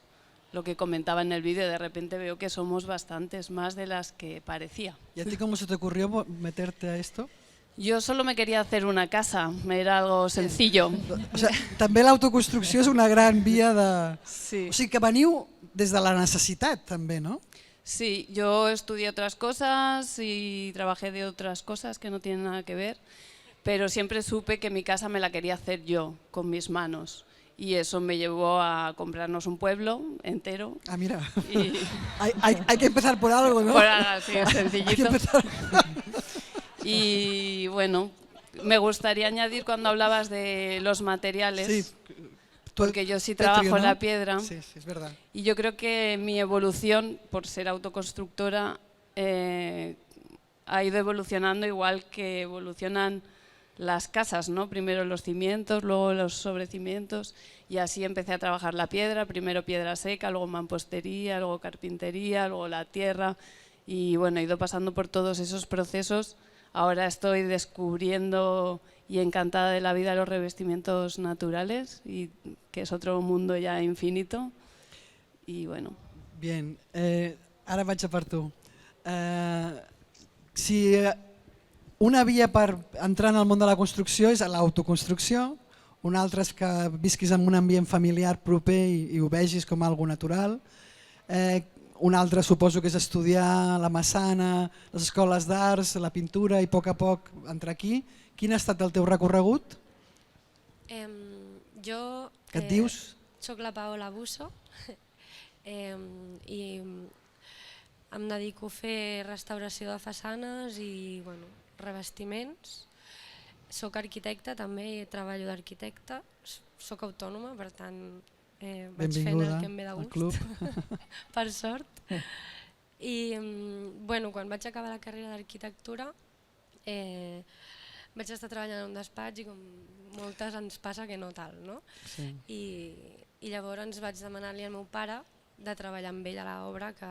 [SPEAKER 19] lo que comentaba en el vídeo, de repente veo que somos bastantes más de las que parecía.
[SPEAKER 2] ¿Y a ti cómo se te ocurrió meterte a esto?
[SPEAKER 19] Yo solo me quería hacer una casa, era algo sencillo.
[SPEAKER 2] O sigui, també l'autoconstrucció és una gran via de...
[SPEAKER 19] Sí.
[SPEAKER 2] O sigui que veniu des de la necessitat també, no?
[SPEAKER 19] Sí, yo estudié otras cosas y trabajé de otras cosas que no tienen nada que ver, pero siempre supe que mi casa me la quería hacer yo, con mis manos. Y eso me llevó a comprarnos un pueblo entero.
[SPEAKER 2] Ah, mira,
[SPEAKER 19] y...
[SPEAKER 2] hay que empezar por algo, ¿no?
[SPEAKER 19] Por algo así, sencillito.
[SPEAKER 2] Hay que empezar.
[SPEAKER 19] Y bueno, me gustaría añadir cuando hablabas de los materiales,
[SPEAKER 2] Sí,
[SPEAKER 19] porque yo sí
[SPEAKER 2] Petrio,
[SPEAKER 19] trabajo en
[SPEAKER 2] ¿no?
[SPEAKER 19] la piedra.
[SPEAKER 2] Sí, sí, es verdad.
[SPEAKER 19] Y yo creo que mi evolución, por ser autoconstructora, ha ido evolucionando igual que evolucionan las casas, ¿no? Primero los cimientos, luego los sobrecimientos, y así empecé a trabajar la piedra, primero piedra seca, luego mampostería, luego carpintería, luego la tierra, y bueno, he ido pasando por todos esos procesos. Ahora estoy descubriendo y encantada de la vida de los revestimientos naturales, y que es otro mundo ya infinito, y bueno.
[SPEAKER 2] Bien, ara vaig a per tu. Si una via per entrar en el món de la construcció és l'autoconstrucció, una altra és que visquis en un ambient familiar proper i ho vegis com algo natural, una altra suposo que és estudiar la massana, les escoles d'arts, la pintura i a poc entrar aquí. Quin ha estat el teu recorregut?
[SPEAKER 20] Jo
[SPEAKER 2] Què et dius?
[SPEAKER 20] soc la Paola Busso i em dedico a fer restauració de façanes i revestiments. Soc arquitecta també, treballo d'arquitecta, soc autònoma, per tant vaig fent el que em ve de gust, per sort. I quan vaig acabar la carrera d'arquitectura vaig estar treballant en un despatx i com moltes ens passa que no tal, no?
[SPEAKER 2] Sí.
[SPEAKER 20] I llavors vaig demanar-li al meu pare de treballar amb ell a l'obra que...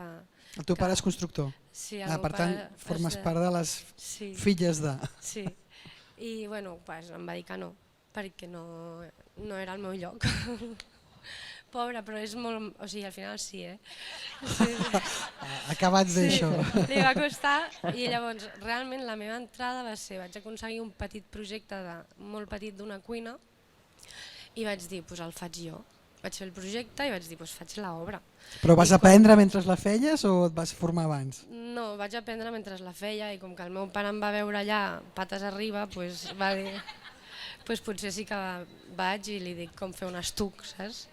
[SPEAKER 2] El teu pare és constructor?
[SPEAKER 20] Sí, el meu
[SPEAKER 2] per tant,
[SPEAKER 20] pare
[SPEAKER 2] formes
[SPEAKER 20] és
[SPEAKER 2] part de les filles de...
[SPEAKER 20] Sí, i em va dir que no, perquè no era el meu lloc. Pobre, però és molt... O sigui, al final sí, Sí.
[SPEAKER 2] Acabats d'això.
[SPEAKER 20] Li va costar, i llavors realment la meva entrada va ser, vaig aconseguir un petit projecte molt petit d'una cuina i vaig dir, doncs el faig jo. Vaig fer el projecte i vaig dir, doncs faig l'obra.
[SPEAKER 2] Però vas aprendre mentre la feies o et vas formar abans?
[SPEAKER 20] No, vaig aprendre mentre la feia i com que el meu pare em va veure allà pates arriba, doncs va dir, potser sí que vaig i li dic com fer un estuc, saps?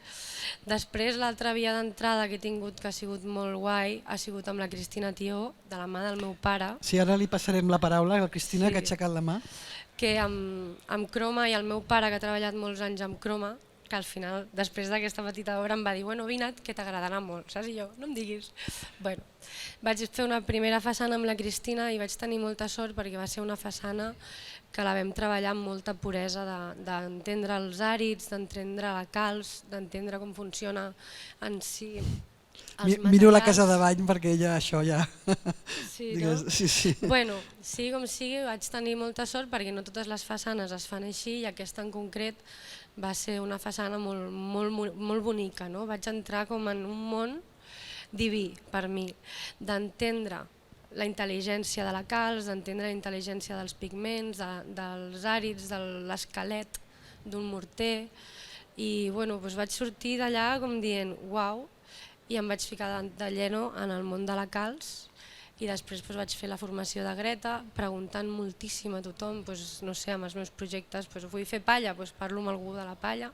[SPEAKER 20] Després l'altra via d'entrada que he tingut que ha sigut molt guai ha sigut amb la Cristina Tió, de la mà del meu pare.
[SPEAKER 2] Sí, ara li passarem la paraula a la Cristina, que ha aixecat la mà.
[SPEAKER 20] Que amb croma, i el meu pare que ha treballat molts anys amb croma, que al final, després d'aquesta petita obra, em va dir bueno, vine, que t'agradarà molt, saps? I jo, no em diguis. Bueno, vaig fer una primera façana amb la Cristina i vaig tenir molta sort perquè va ser una façana que la vam treballar amb molta puresa, d'entendre els àrids, d'entendre la calç, d'entendre com funciona en si els materials.
[SPEAKER 2] Miro la casa de bany perquè ja això ja...
[SPEAKER 20] Sí, no?
[SPEAKER 2] Sí.
[SPEAKER 20] Bueno, sigui com sigui, vaig tenir molta sort perquè no totes les façanes es fan així i aquesta en concret va ser una façana molt bonica. Vaig entrar com en un món diví per mi, d'entendre la intel·ligència de la calç, d'entendre la intel·ligència dels pigments, dels àrids, de l'esquelet d'un morter, i vaig sortir d'allà com dient uau, i em vaig ficar de lleno en el món de la calç, i després vaig fer la formació de Greta, preguntant moltíssim a tothom, no sé, amb els meus projectes, vull fer palla, parlo amb algú de la palla,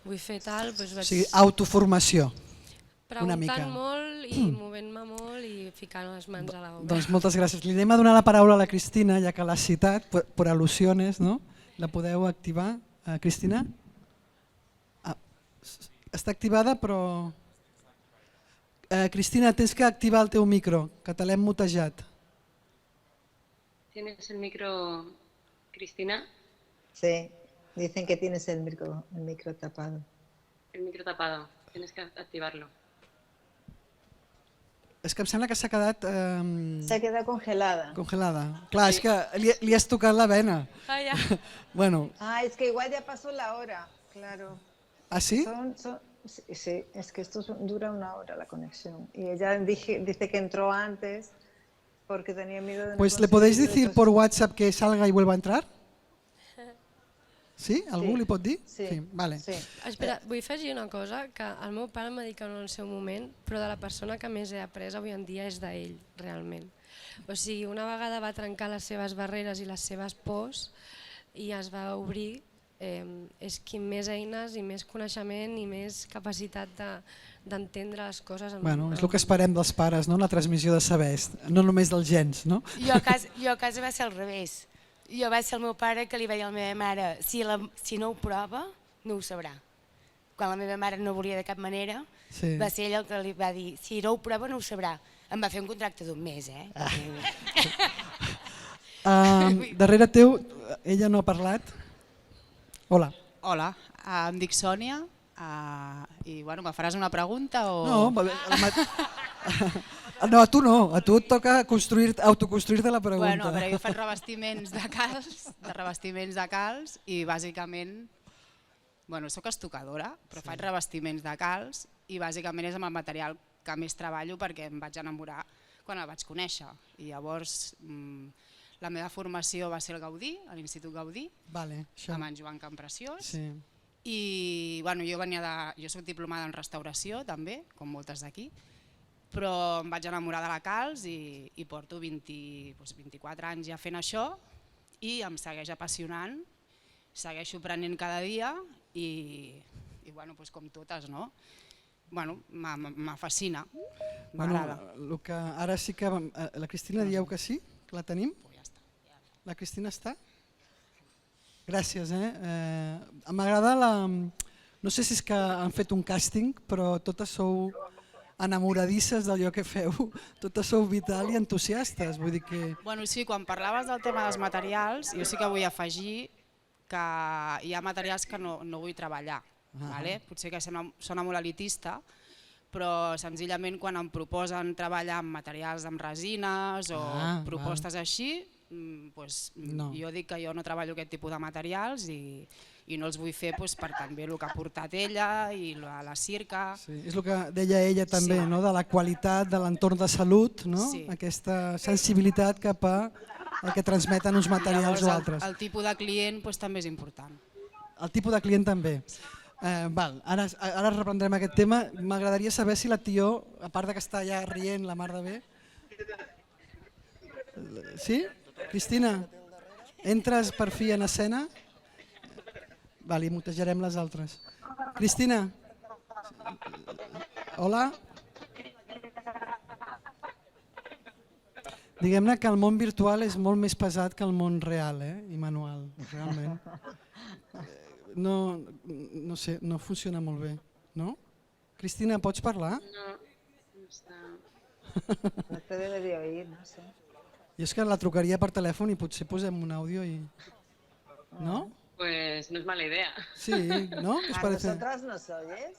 [SPEAKER 20] vull fer tal...
[SPEAKER 2] O sigui, autoformació.
[SPEAKER 20] Preguntant molt i movent-me molt i ficant les mans a l'obra.
[SPEAKER 2] Doncs moltes gràcies. Li anem a donar la paraula a la Cristina, ja que l'ha citat, per al·lusiones, no? La podeu activar, Cristina? Està activada, però... Cristina, tens que activar el teu micro, que te l'hem mutejat.
[SPEAKER 15] ¿Tienes el micro, Cristina?
[SPEAKER 21] Sí, dicen que tienes el micro tapado.
[SPEAKER 15] El micro tapado, tienes que activarlo.
[SPEAKER 2] És que em sembla que s'ha quedat...
[SPEAKER 21] Se ha quedado congelada.
[SPEAKER 2] Congelada. Clar, és que li has tocat la vena.
[SPEAKER 21] Ah, ya.
[SPEAKER 2] Bueno.
[SPEAKER 21] Ah, es que igual ya pasó la hora, claro.
[SPEAKER 2] ¿Ah, sí?
[SPEAKER 21] Sí, es que esto dura 1 hora la conexión. Y ella dice que entró antes porque tenía miedo de no
[SPEAKER 2] Pues le
[SPEAKER 21] conseguir
[SPEAKER 2] podéis decir
[SPEAKER 21] otros-
[SPEAKER 2] por WhatsApp que salga y vuelva a entrar? Sí? Algú li pot dir?
[SPEAKER 21] Sí.
[SPEAKER 2] Vale.
[SPEAKER 20] Espera, vull afegir una cosa, que el meu pare em va dir que no en el seu moment, però de la persona que més he après avui en dia és d'ell, realment. O sigui, una vegada va trencar les seves barreres i les seves pors i es va obrir, és qui més eines i més coneixement i més capacitat d'entendre les coses.
[SPEAKER 2] Bueno, és el que esperem dels pares, no? La transmissió de sabers, no només dels gens, no?
[SPEAKER 5] Jo a casa va ser al revés. Jo va ser el meu pare que li va dir a la meva mare si no ho prova, no ho sabrà. Quan la meva mare no volia de cap manera,
[SPEAKER 2] Sí.
[SPEAKER 5] va ser ell el que li va dir si no ho prova, no ho sabrà. Em va fer un contracte d'1 mes,
[SPEAKER 2] Darrere teu, ella no ha parlat? Hola.
[SPEAKER 1] Hola, em dic Sònia i bueno, me faràs una pregunta o...?
[SPEAKER 2] No, no, a tu no, a tu et toca autoconstruir-te la pregunta.
[SPEAKER 1] Bueno, a veure, jo faig revestiments de calç i bàsicament, bueno, soc estucadora, però faig revestiments de calç i bàsicament és amb el material que més treballo perquè em vaig enamorar quan el vaig conèixer. I llavors la meva formació va ser el Gaudí, a l'Institut Gaudí, amb en Joan Campreciós.
[SPEAKER 2] Sí.
[SPEAKER 1] I bueno, jo soc diplomada en restauració també, com moltes d'aquí, però em vaig enamorar de la calç i porto 24 anys ja fent això i em segueix apassionant, segueixo aprenent cada dia i bueno, com totes, no? Bueno, m'afascina, m'agrada.
[SPEAKER 2] Ara sí que... La Cristina dieu que sí? Que la tenim? La Cristina està? Gràcies. M'agrada la... No sé si és que han fet un càsting, però totes sou enamoradisses d'allò que feu, totes sou vital i entusiastes. Vull dir que...
[SPEAKER 1] Bueno, sí, quan parlaves del tema dels materials, jo sí que vull afegir que hi ha materials que no vull treballar. Potser que sona molt elitista, però senzillament quan em proposen treballar amb materials amb resines o propostes així, jo dic que jo no treballo aquest tipus de materials i no els vull fer per també el que ha portat ella i la circa.
[SPEAKER 2] És el que deia ella també, de la qualitat de l'entorn de salut, aquesta sensibilitat cap a el que transmeten uns materials o altres.
[SPEAKER 1] El tipus de client també és important.
[SPEAKER 2] El tipus de client també. Ara reprendrem aquest tema. M'agradaria saber si la Tió, a part que està ja rient la mar de bé... Sí? Cristina, entres per fi en escena? I mutejarem les altres. Cristina? Hola? Diguem-ne que el món virtual és molt més pesat que el món real i manual, realment. No sé, no funciona molt bé, no? Cristina, pots parlar?
[SPEAKER 15] No, no està...
[SPEAKER 21] No te debe de oír, no sé.
[SPEAKER 2] Jo és que la trucaria per telèfon i potser posem un àudio i... No?
[SPEAKER 15] Pues no es mala idea.
[SPEAKER 2] Sí, ¿no? ¿Qué os parece?
[SPEAKER 21] ¿A nosotras nos oyes?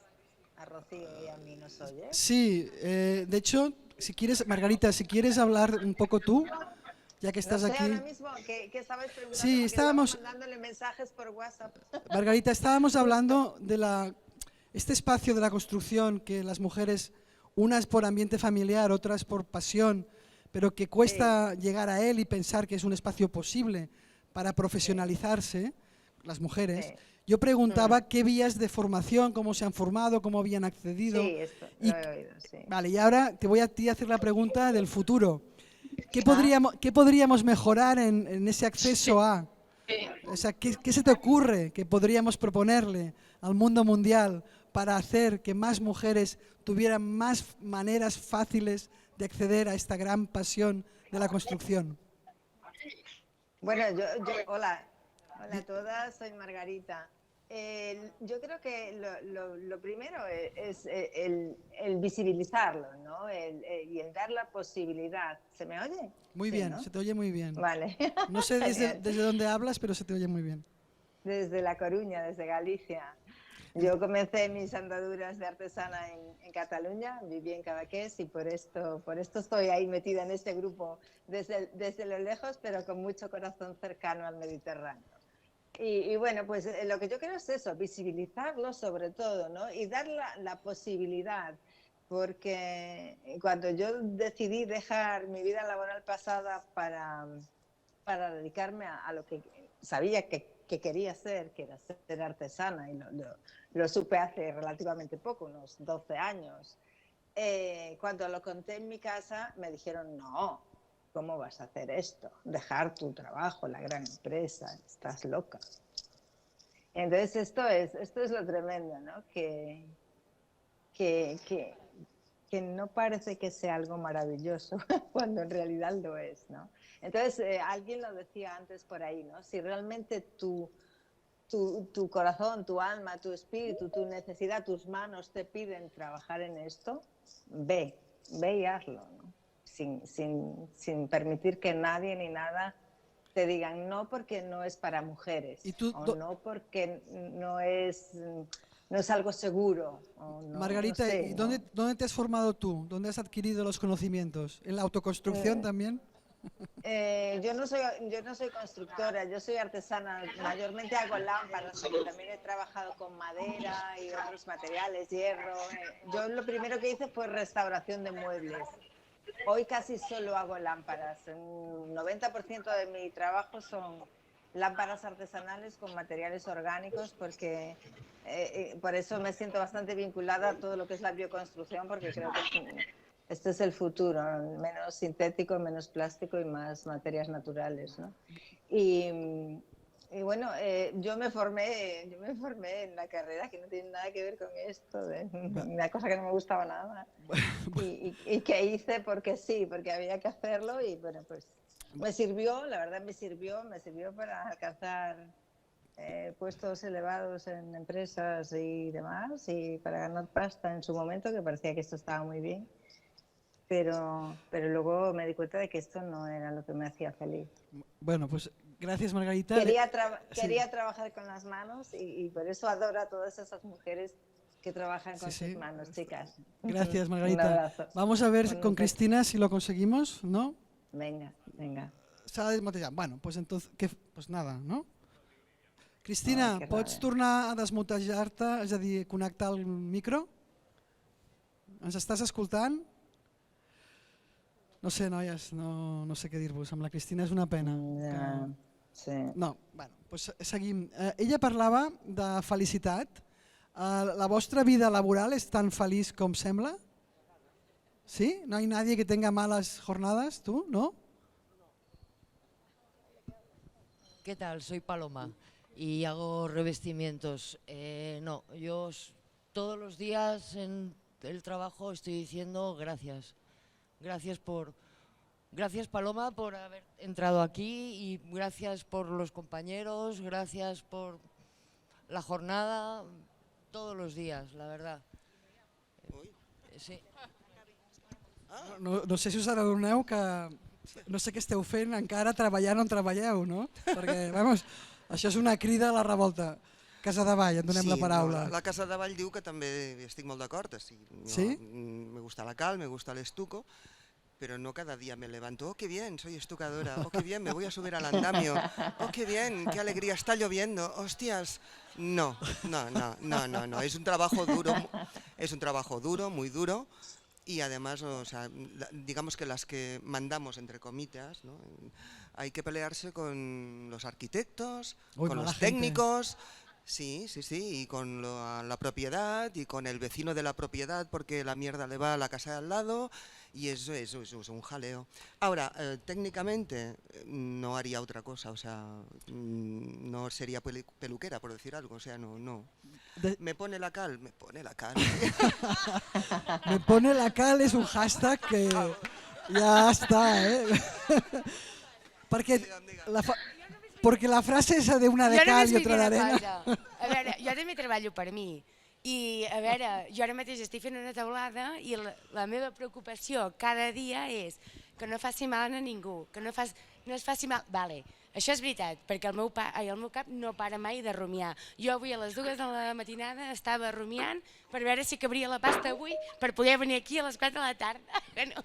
[SPEAKER 21] ¿A Rocío y a mí nos oyes?
[SPEAKER 2] Sí, de hecho, si quieres, Margarita, si quieres hablar un poco tú, ya que estás aquí.
[SPEAKER 21] Ahora mismo, ¿qué estabais preguntando?
[SPEAKER 2] Sí, estábamos
[SPEAKER 21] mandándole mensajes por WhatsApp.
[SPEAKER 2] Margarita, estábamos hablando de este espacio de la construcción que las mujeres, unas por ambiente familiar, otras por pasión, pero que cuesta llegar a él y pensar que es un espacio posible para profesionalizarse, las mujeres. Yo preguntaba qué vías de formación, cómo se han formado, cómo habían accedido.
[SPEAKER 21] Sí, esto lo he oído, sí.
[SPEAKER 2] Vale, y ahora te voy a ti a hacer la pregunta del futuro. ¿Qué podríamos mejorar en ese acceso a? O sea, ¿qué se te ocurre que podríamos proponerle al mundo mundial para hacer que más mujeres tuvieran más maneras fáciles de acceder a esta gran pasión de la construcción?
[SPEAKER 21] Bueno, hola a todas, soy Margarita. Yo creo que lo primero es el visibilizarlo, ¿no? Y el dar la posibilidad. ¿Se me oye?
[SPEAKER 2] Muy bien, ¿no? Se te oye muy bien.
[SPEAKER 21] Vale.
[SPEAKER 2] No sé desde dónde hablas, pero se te oye muy bien.
[SPEAKER 21] Desde La Coruña, desde Galicia. Yo comencé mis andaduras de artesana en Cataluña, viví en Cadaqués y por esto estoy ahí metida en este grupo desde lo lejos, pero con mucho corazón cercano al Mediterráneo. Y bueno, pues lo que yo creo es eso, visibilizarlo sobre todo, ¿no? Y dar la posibilidad, porque cuando yo decidí dejar mi vida laboral pasada para dedicarme a lo que sabía que quería hacer, que era ser artesana, y lo supe hace relativamente poco, unos 12 años. Cuando lo conté en mi casa me dijeron, no, ¿cómo vas a hacer esto? Dejar tu trabajo, la gran empresa, estás loca. Entonces esto es lo tremendo, ¿no? Que no parece que sea algo maravilloso cuando en realidad lo es, ¿no? Entonces, alguien lo decía antes por ahí, ¿no? Si realmente tu corazón, tu alma, tu espíritu, tu necesidad, tus manos te piden trabajar en esto, ve y hazlo, ¿no? Sin permitir que nadie ni nada te digan no porque no es para mujeres, o no porque no es algo seguro. No,
[SPEAKER 2] Margarita,
[SPEAKER 21] no sé,
[SPEAKER 2] ¿y
[SPEAKER 21] ¿no?
[SPEAKER 2] dónde te has formado tú? ¿Dónde has adquirido los conocimientos? ¿En la autoconstrucción también?
[SPEAKER 21] Yo no soy constructora, yo soy artesana, mayormente hago lámparas, pero también he trabajado con madera y otros materiales, hierro. Yo lo primero que hice fue restauración de muebles. Hoy casi solo hago lámparas, un 90% de mi trabajo son lámparas artesanales con materiales orgánicos, porque por eso me siento bastante vinculada a todo lo que es la bioconstrucción, porque creo que este es el futuro, menos sintético, menos plástico y más materias naturales, ¿no? Y bueno, yo me formé en la carrera, que no tiene nada que ver con esto, una cosa que no me gustaba nada, y que hice porque sí, porque había que hacerlo, y bueno, pues me sirvió, la verdad me sirvió para alcanzar puestos elevados en empresas y demás, y para ganar pasta en su momento, que parecía que esto estaba muy bien. Pero luego me di cuenta de que esto no era lo que me hacía feliz.
[SPEAKER 2] Bueno, pues gracias, Margarita.
[SPEAKER 21] Quería trabajar con las manos, y por eso adoro a todas esas mujeres que trabajan con sus manos, chicas.
[SPEAKER 2] Gracias,
[SPEAKER 21] Un
[SPEAKER 2] Margarita.
[SPEAKER 21] abrazo.
[SPEAKER 2] Vamos a ver con Cristina si lo conseguimos, ¿no?
[SPEAKER 21] Venga.
[SPEAKER 2] S'ha de desmutejar. Bueno, pues entonces, pues nada, no? Cristina,
[SPEAKER 21] que
[SPEAKER 2] pots
[SPEAKER 21] ràbia.
[SPEAKER 2] tornar a desmutejar-te, és a dir, connectar el micro? Ens estàs escoltant? No sé, noies, no sé què dir-vos, amb la Cristina és una pena.
[SPEAKER 21] Sí.
[SPEAKER 2] No, bueno, doncs seguim. Ella parlava de felicitat. La vostra vida laboral és tan feliç com sembla? ¿Sí? ¿No hay nadie que tenga malas jornadas? ¿Tú? ¿No?
[SPEAKER 3] ¿Qué tal? Soy Paloma y hago revestimientos. No, yo todos los días en el trabajo estoy diciendo gracias. Gracias Paloma por haber entrado aquí, y gracias por los compañeros, gracias por la jornada, todos los días, la verdad. Sí.
[SPEAKER 2] No sé si us adoneu que no sé què esteu fent encara treballant on treballeu, no? Perquè, vamos, això és una crida a la revolta. Casa de Vall, et donem la paraula.
[SPEAKER 6] No, la Casa de Vall diu que també estic molt d'acord.
[SPEAKER 2] ¿Sí?
[SPEAKER 6] Me gusta la cal, me gusta el estuco, pero no cada día me levanto, oh qué bien, soy estucadora, oh qué bien, me voy a subir al andamio, oh qué bien, qué alegría, está lloviendo, hostias. No, es un trabajo duro, muy duro, y además, o sea, digamos que las que mandamos, entre comillas, ¿no? Hay que pelearse con los arquitectos, con los técnicos. Sí, y con la propiedad y con el vecino de la propiedad, porque la mierda le va a la casa de al lado, y eso es un jaleo. Ahora, técnicamente no haría otra cosa, o sea, no sería peluquera, por decir algo, o sea, no. Me pone la cal.
[SPEAKER 2] Me pone la cal és un hashtag que ja està, Perquè la frase és d'una de cal i otra d'arena.
[SPEAKER 5] A veure, jo també treballo per mi, i a veure, jo ara mateix estic fent una teulada i la meva preocupació cada dia és que no faci mal a ningú, que no es faci mal. Vale, Això és veritat, perquè el meu cap no para mai de rumiar. Jo avui a les 2 de la matinada estava rumiant per veure si cabria la pasta avui per poder venir aquí a les 4 de la tarda. Bueno,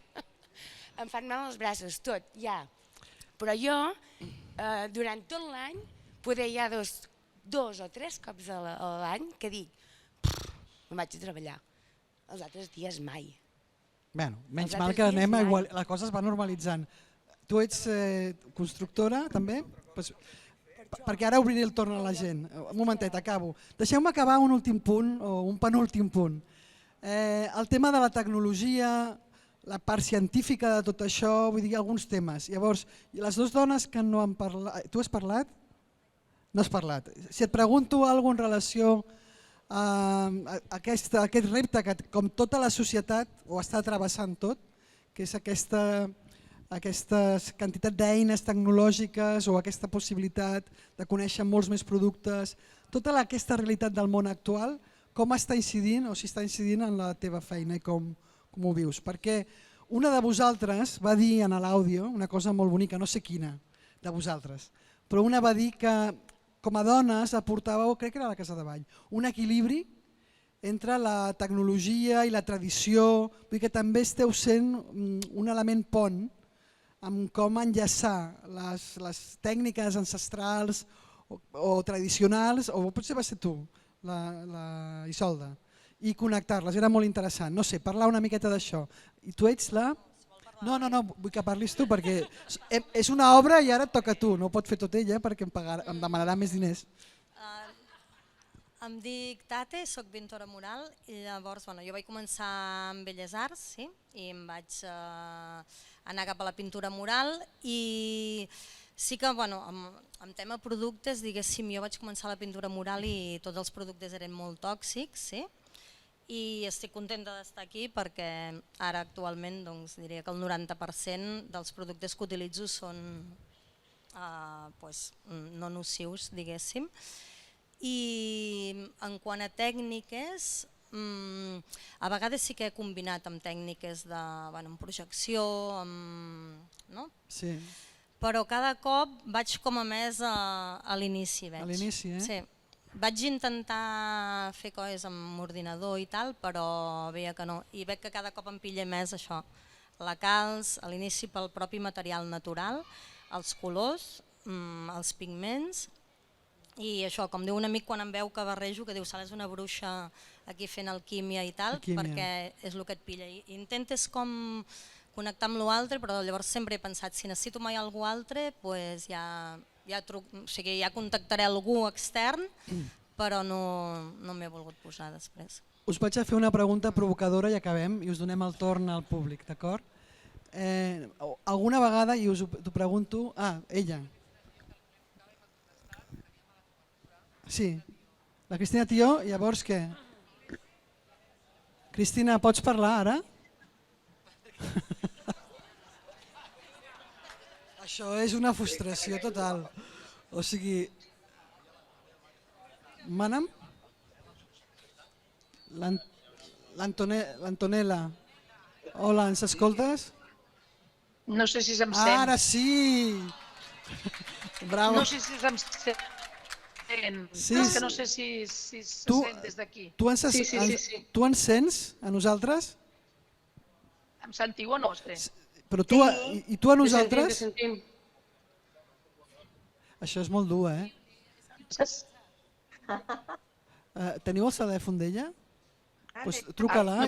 [SPEAKER 5] em fan mal els braços, tot, ja. Però jo, durant tot l'any, poder hi ha 2 o 3 cops a l'any que dic, me'n vaig a treballar. Els altres dies mai.
[SPEAKER 2] Bé, menys mal que anem a igual, la cosa es va normalitzant. Tu ets constructora també? Perquè ara obriré el torn a la gent. Un momentet, acabo. Deixeu-me acabar un últim punt, o un penúltim punt. El tema de la tecnologia, la part científica de tot això, vull dir, alguns temes. Llavors, les dues dones que no han parlat... Tu has parlat? No has parlat. Si et pregunto alguna cosa en relació a aquest repte que com tota la societat ho està travessant tot, que és aquesta quantitat d'eines tecnològiques o aquesta possibilitat de conèixer molts més productes, tota aquesta realitat del món actual, com està incidint o si està incidint en la teva feina i com ho vius. Perquè una de vosaltres va dir en l'àudio una cosa molt bonica, no sé quina de vosaltres, però una va dir que com a dones aportàveu, crec que era a la Casa de Ball, un equilibri entre la tecnologia i la tradició, vull dir que també esteu sent un element pont amb com enllaçar les tècniques ancestrals o tradicionals, o potser va ser tu, la Isolda, i connectar-les, era molt interessant. No sé, parlar una miqueta d'això. I tu ets la... No, vull que parlis tu perquè és una obra i ara et toca a tu, no ho pot fer tot ella perquè em demanarà més diners.
[SPEAKER 4] Em dic Tate, soc pintora mural i llavors jo vaig començar amb Belles Arts i em vaig anar cap a la pintura mural i sí que en tema productes, diguéssim, jo vaig començar la pintura mural i tots els productes eren molt tòxics i estic contenta d'estar aquí perquè ara actualment diria que el 90% dels productes que utilitzo són no nocius, diguéssim. I en quant a tècniques, a vegades sí que he combinat amb tècniques de projecció, però cada cop vaig com a més a l'inici.
[SPEAKER 2] A l'inici, eh?
[SPEAKER 4] Sí. Vaig intentar fer coses amb ordinador i tal, però veia que no. I veig que cada cop em pilla més això. La calç, a l'inici pel propi material natural, els colors, els pigments, i això, com diu un amic quan em veu que barrejo, que diu Sala és una bruixa aquí fent alquímia i tal, perquè és el que et pilla. I intentes com connectar amb l'altre, però llavors sempre he pensat, si necessito mai algú altre, ja contactaré algú extern, però no m'he volgut posar després.
[SPEAKER 2] Us vaig a fer una pregunta provocadora i acabem, i us donem el torn al públic, d'acord? Alguna vegada, i us ho pregunto... ella. Sí, la Cristina Tió, llavors què? Cristina, pots parlar ara? Això és una frustració total. O sigui... Mana'm? L'Antonella. Hola, ens escoltes?
[SPEAKER 22] No sé si se'm sent.
[SPEAKER 2] Ara sí! Bravo.
[SPEAKER 22] No sé si se'm sent.
[SPEAKER 2] Sí,
[SPEAKER 22] és que no sé si se sent des d'aquí.
[SPEAKER 2] Tu ens sents a nosaltres?
[SPEAKER 22] Em sentiu o no?
[SPEAKER 2] Però tu, i tu a nosaltres?
[SPEAKER 22] Te sentim.
[SPEAKER 2] Això és molt dur, eh? Teniu el telèfon d'ella? Doncs truca-la.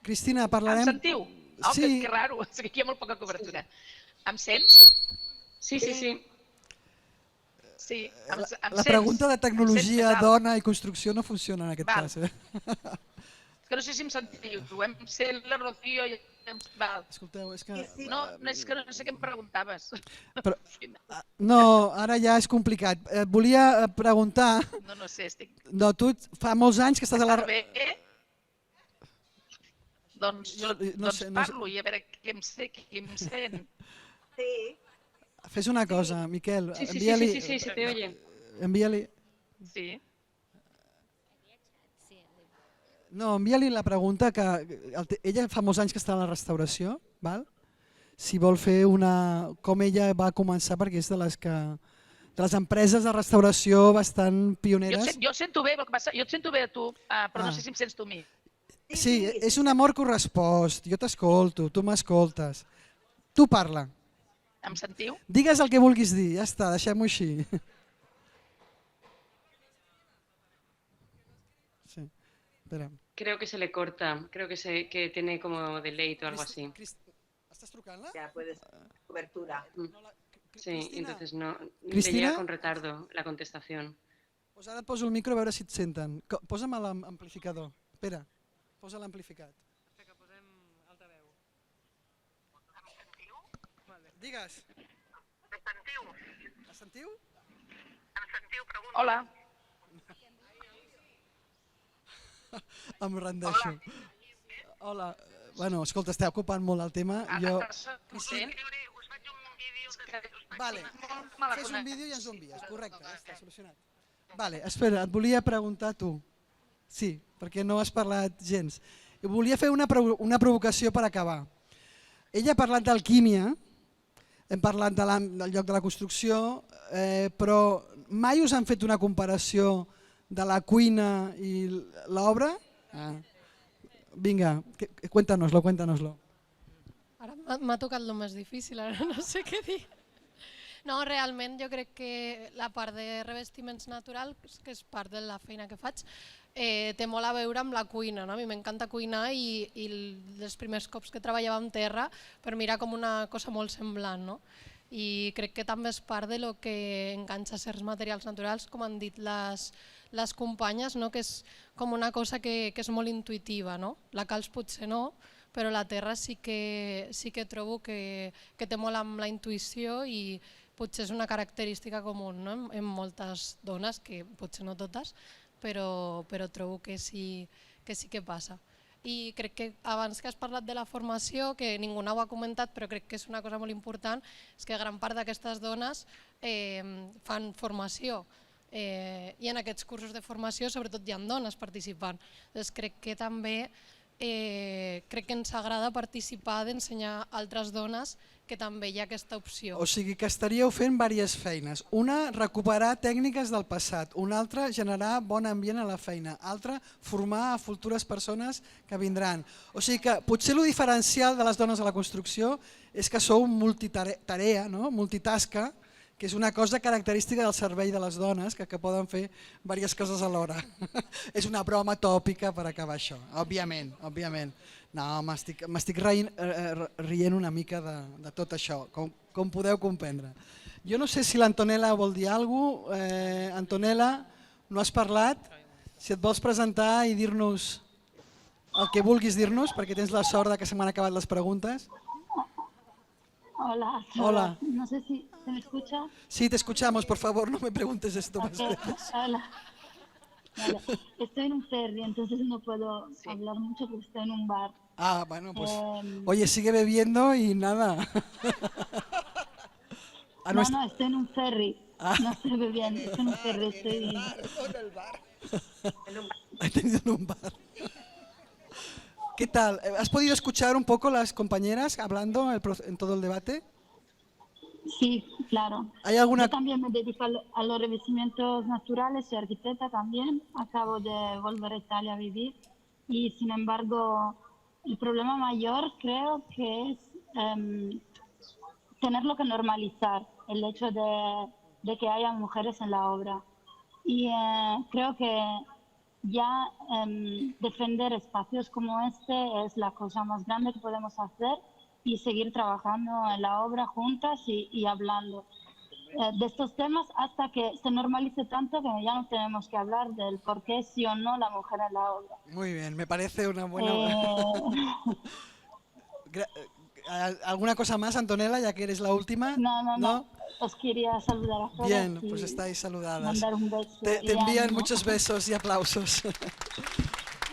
[SPEAKER 2] Cristina, parlarem...
[SPEAKER 22] Em sentiu?
[SPEAKER 2] Sí.
[SPEAKER 22] Que raro, és que aquí hi ha molt poca cobertura. Em sents?
[SPEAKER 15] Sí.
[SPEAKER 22] Sí,
[SPEAKER 2] la pregunta de tecnologia, dona i construcció no funciona en aquest cas.
[SPEAKER 22] És que no sé si em sentiu. Em sent la Rocío i...
[SPEAKER 2] Escolteu, és que...
[SPEAKER 22] No, és que no sé què em preguntaves.
[SPEAKER 2] No, ara ja és complicat. Volia preguntar...
[SPEAKER 22] No sé, estic...
[SPEAKER 2] No, tu fa molts anys que estàs a la...
[SPEAKER 22] Doncs parlo i a veure qui em sent.
[SPEAKER 21] Sí.
[SPEAKER 2] Fes una cosa, Miquel,
[SPEAKER 15] envia-li... Sí, se te oye.
[SPEAKER 2] Envia-li...
[SPEAKER 22] Sí.
[SPEAKER 2] No, envia-li la pregunta que... Ella fa molts anys que està a la restauració, val? si vol fer com ella va començar, perquè és de les empreses de restauració bastant pioneres.
[SPEAKER 22] Jo et sento bé, jo et sento bé a tu, però no sé si em sents tu a mi.
[SPEAKER 2] Sí, és un amor correspost, jo t'escolto, tu m'escoltes. Tu parla.
[SPEAKER 22] Em sentiu?
[SPEAKER 2] Digues el que vulguis dir, ja està, deixem-ho així. Sí, espera.
[SPEAKER 15] Creo que se le corta, creo que tiene como delay o algo así.
[SPEAKER 2] ¿Estás trucant-la?
[SPEAKER 21] Ya, puedes. Cobertura.
[SPEAKER 15] Sí, entonces no, le
[SPEAKER 2] Cristina?
[SPEAKER 15] llega con retardo la contestación.
[SPEAKER 2] Pues ara et poso el micro a veure si et senten. Posa'm l'amplificador. Espera, posa l'amplificat.
[SPEAKER 12] Que posem altaveu.
[SPEAKER 2] Digues.
[SPEAKER 22] Em
[SPEAKER 2] sentiu?
[SPEAKER 22] Em sentiu? Pregunta. Hola.
[SPEAKER 2] Em rendeixo. Hola. Bueno, escolta, esteu ocupant molt el tema. Jo... Vale, fes un vídeo i ens ho envies. Correcte, ja està solucionat. Vale, espera, et volia preguntar tu. Sí, perquè no has parlat gens. Volia fer una provocació per acabar. Ella ha parlat d'alquímia, hem parlat del lloc de la construcció, però mai us han fet una comparació de la cuina i l'obra? Vinga, cuéntanoslo, cuéntanoslo.
[SPEAKER 7] Ara m'ha tocat lo més difícil, ara no sé què dir. No, realment jo crec que la part de revestiments naturals, que és part de la feina que faig, té molt a veure amb la cuina. A mi m'encanta cuinar i els primers cops que treballava en terra per mirar com una cosa molt semblant. I crec que també és part de lo que enganxa certs materials naturals, com han dit les companyes, que és com una cosa que és molt intuïtiva. La calç potser no, però la terra sí que trobo que té molt amb la intuïció i potser és una característica comú en moltes dones, que potser no totes, però trobo que sí que passa. I crec que abans que has parlat de la formació, que ningú no ho ha comentat, però crec que és una cosa molt important, és que gran part d'aquestes dones fan formació. I en aquests cursos de formació sobretot hi ha dones participant. Doncs crec que també ens agrada participar d'ensenyar a altres dones que també hi ha aquesta opció.
[SPEAKER 2] O sigui que estaríeu fent diverses feines. Una, recuperar tècniques del passat. Una altra, generar bon ambient a la feina. Altra, formar a futures persones que vindran. O sigui que potser el diferencial de les dones a la construcció és que sou multitarea, multitasca, que és una cosa característica del servei de les dones, que poden fer diverses coses alhora. És una broma tòpica per acabar això, òbviament. No, m'estic rient una mica de tot això, com podeu comprendre. Jo no sé si l'Antonella vol dir alguna cosa. Antonella, no has parlat? Si et vols presentar i dir-nos el que vulguis dir-nos, perquè tens la sort que se m'han acabat les preguntes.
[SPEAKER 8] Hola.
[SPEAKER 2] Hola.
[SPEAKER 8] No sé si se me escucha.
[SPEAKER 2] Sí, te escuchamos, por favor, no me preguntes esto más
[SPEAKER 8] Okay.
[SPEAKER 2] veces.
[SPEAKER 8] Hola. Vale. Estoy en un ferry, entonces no puedo hablar mucho porque estoy en un bar.
[SPEAKER 2] Ah, bueno, pues oye, sigue bebiendo y nada.
[SPEAKER 8] No, estoy en un ferry. No estoy bebiendo, estoy en un ferry. Estoy
[SPEAKER 2] en un bar. ¿Qué tal? ¿Has podido escuchar un poco las compañeras hablando en todo el debate?
[SPEAKER 8] Sí, claro.
[SPEAKER 2] ¿Hay alguna...
[SPEAKER 8] Yo también me dedico a los revestimientos naturales, soy arquitecta también, acabo de volver a Italia a vivir y sin embargo el problema mayor creo que es tenerlo que normalizar, el hecho de que haya mujeres en la obra. Y creo que ya defender espacios como este es la cosa más grande que podemos hacer y seguir trabajando en la obra juntas y hablando de estos temas hasta que se normalice tanto que ya no tenemos que hablar del por qué sí o no la mujer en la obra.
[SPEAKER 2] Muy bien, me parece una buena... ¿Alguna cosa más, Antonella, ya que eres la última?
[SPEAKER 8] No. Os quería saludar a todos.
[SPEAKER 2] Bien, pues estáis saludadas.
[SPEAKER 8] Mandar un beso.
[SPEAKER 2] Te envían muchos besos y aplausos.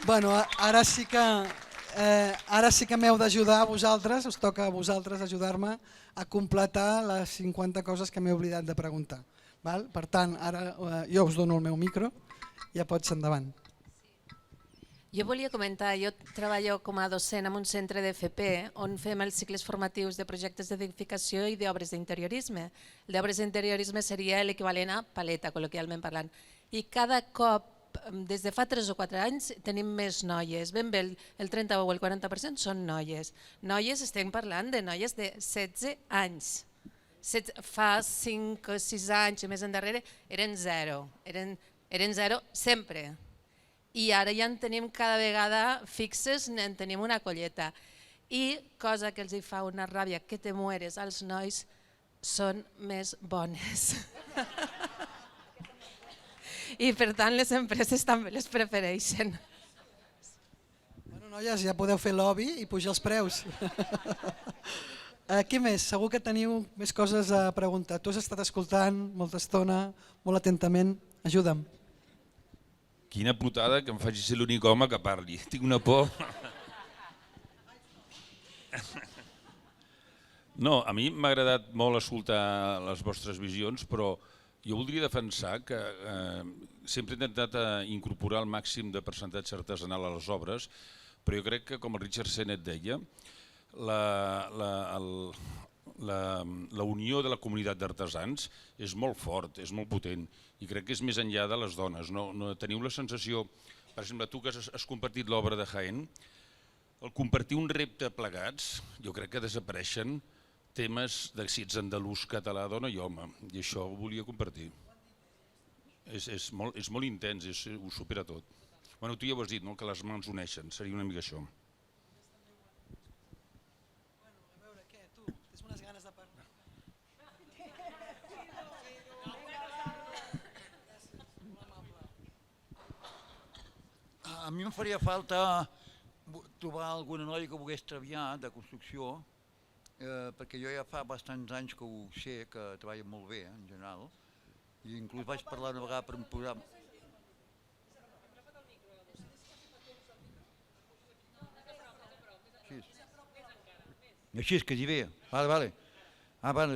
[SPEAKER 2] Bueno, ara sí que m'heu d'ajudar a vosaltres, us toca a vosaltres ajudar-me a completar les 50 coses que m'he oblidat de preguntar. Per tant, ara jo us dono el meu micro i ja pots endavant.
[SPEAKER 9] Jo volia comentar, jo treballo com a docent en un centre d'FP on fem els cicles formatius de projectes d'edificació i d'obres d'interiorisme. El d'obres d'interiorisme seria l'equivalent a paleta, col·loquialment parlant. I cada cop, des de fa 3 o 4 anys, tenim més noies. Ben bé, el 30 o el 40% són noies. Noies, estem parlant de noies de 16 anys. Fa 5 o 6 anys i més endarrere eren 0. Eren 0 sempre. I ara ja en tenim cada vegada fixes, en tenim una colleta. I, cosa que els hi fa una ràbia que te mueres, als nois són més bones. I per tant les empreses també les prefereixen.
[SPEAKER 2] Bueno, noies, ja podeu fer lobby i pujar els preus. Què més? Segur que teniu més coses a preguntar. Tu has estat escoltant molta estona, molt atentament. Ajuda'm.
[SPEAKER 10] Quina putada que em faci ser l'únic home que parli. Tinc una por. No, a mi m'ha agradat molt escoltar les vostres visions, però jo voldria defensar que sempre he intentat incorporar el màxim de percentatge artesanal a les obres, però jo crec que, com el Richard Sennett deia, la unió de la comunitat d'artesans és molt fort, és molt potent, i crec que és més enllà de les dones. Teniu la sensació, per exemple, tu que has compartit l'obra de Jaén, al compartir un repte plegats, jo crec que desapareixen temes de si ets andalús, català, dona i home, i això ho volia compartir. És molt intens, ho supera tot. Bueno, tu ja ho has dit, que les mans uneixen, seria una mica això.
[SPEAKER 23] A mi em faria falta trobar alguna noia que volgués treballar de construcció, perquè jo ja fa bastants anys que ho sé, que treballa molt bé en general, i inclús vaig parlar una vegada per un programa. Així, que dir bé. Vale.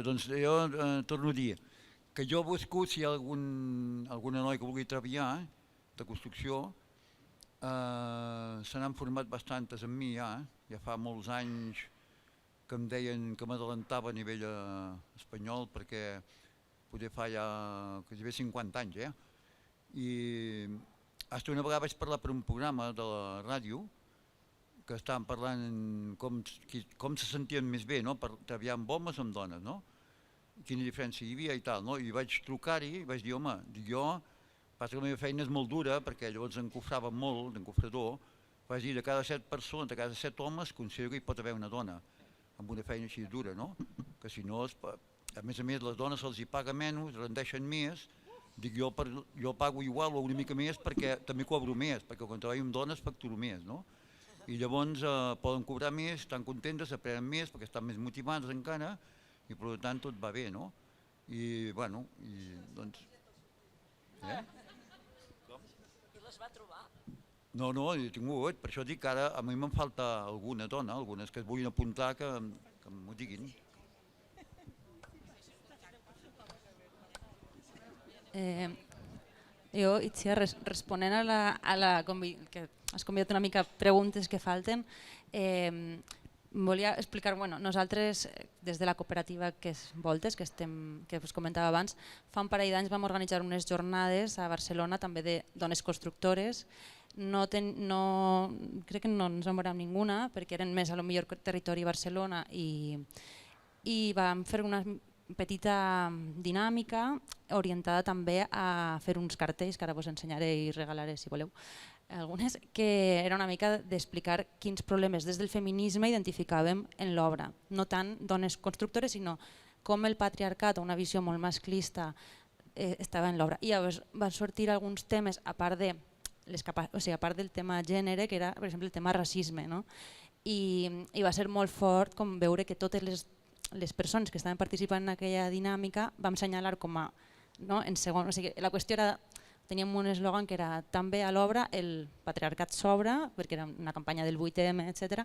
[SPEAKER 23] Doncs jo torno a dir que jo busco si hi ha alguna noia que vulgui treballar de construcció. Se n'han format bastantes amb mi ja fa molts anys que em deien que m'adelantava a nivell espanyol perquè poder fa ja gairebé 50 anys. I fins una vegada vaig parlar per un programa de la ràdio que estaven parlant com se sentien més bé per treballar amb homes o amb dones, quina diferència hi havia i tal. I vaig trucar-hi i vaig dir, home, passa que la meva feina és molt dura perquè llavors encofrava molt, d'encofrador, vaig dir de cada 7 persones, de cada 7 homes, considero que hi pot haver una dona amb una feina així dura, que si no, a més les dones se'ls hi paga menys, rendeixen més, dic jo pago igual o una mica més perquè també cobro més, perquè quan treballo amb dones facturo més, i llavors poden cobrar més, estan contentes, aprenen més perquè estan més motivades encara i per tant tot va bé, I bueno, doncs... Va trobar? No, he tingut, per això dic que ara a mi me'n falta alguna dona, algunes que es vulguin apuntar que m'ho diguin.
[SPEAKER 14] Jo, Itziar, responent a la que has convidat una mica preguntes que falten, volia explicar, nosaltres des de la cooperativa que és Voltes, que us comentava abans, fa un parell d'anys vam organitzar unes jornades a Barcelona també de dones constructores. Crec que no ens en veurem ninguna perquè eren més a lo millor territori Barcelona i vam fer una petita dinàmica orientada també a fer uns cartells que ara vos ensenyaré i regalaré si voleu algunes, que era una mica d'explicar quins problemes des del feminisme identificàvem en l'obra, no tant dones constructores sinó com el patriarcat o una visió molt masclista estava en l'obra. I llavors van sortir alguns temes a part del tema gènere, que era per exemple el tema racisme, i va ser molt fort com veure que totes les persones que estaven participant en aquella dinàmica vam assenyalar com a en segon, la qüestió era, teníem un eslògan que era també a l'obra el patriarcat s'obre, perquè era una campanya del 8M, etc.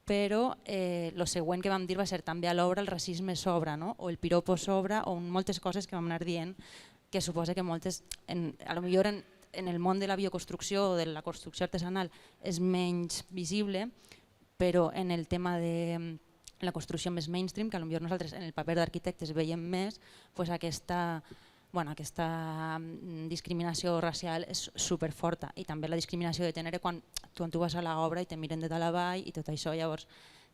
[SPEAKER 14] Però el següent que vam dir va ser també a l'obra el racisme s'obre, o el piropo s'obre, o moltes coses que vam anar dient que suposa que moltes, a lo millor en el món de la bioconstrucció o de la construcció artesanal és menys visible, però en el tema de la construcció més mainstream, que potser nosaltres en el paper d'arquitectes veiem més, aquesta discriminació racial és superforta, i també la discriminació de gènere quan tu vas a l'obra i te miren de dalt a baix i tot això. Llavors,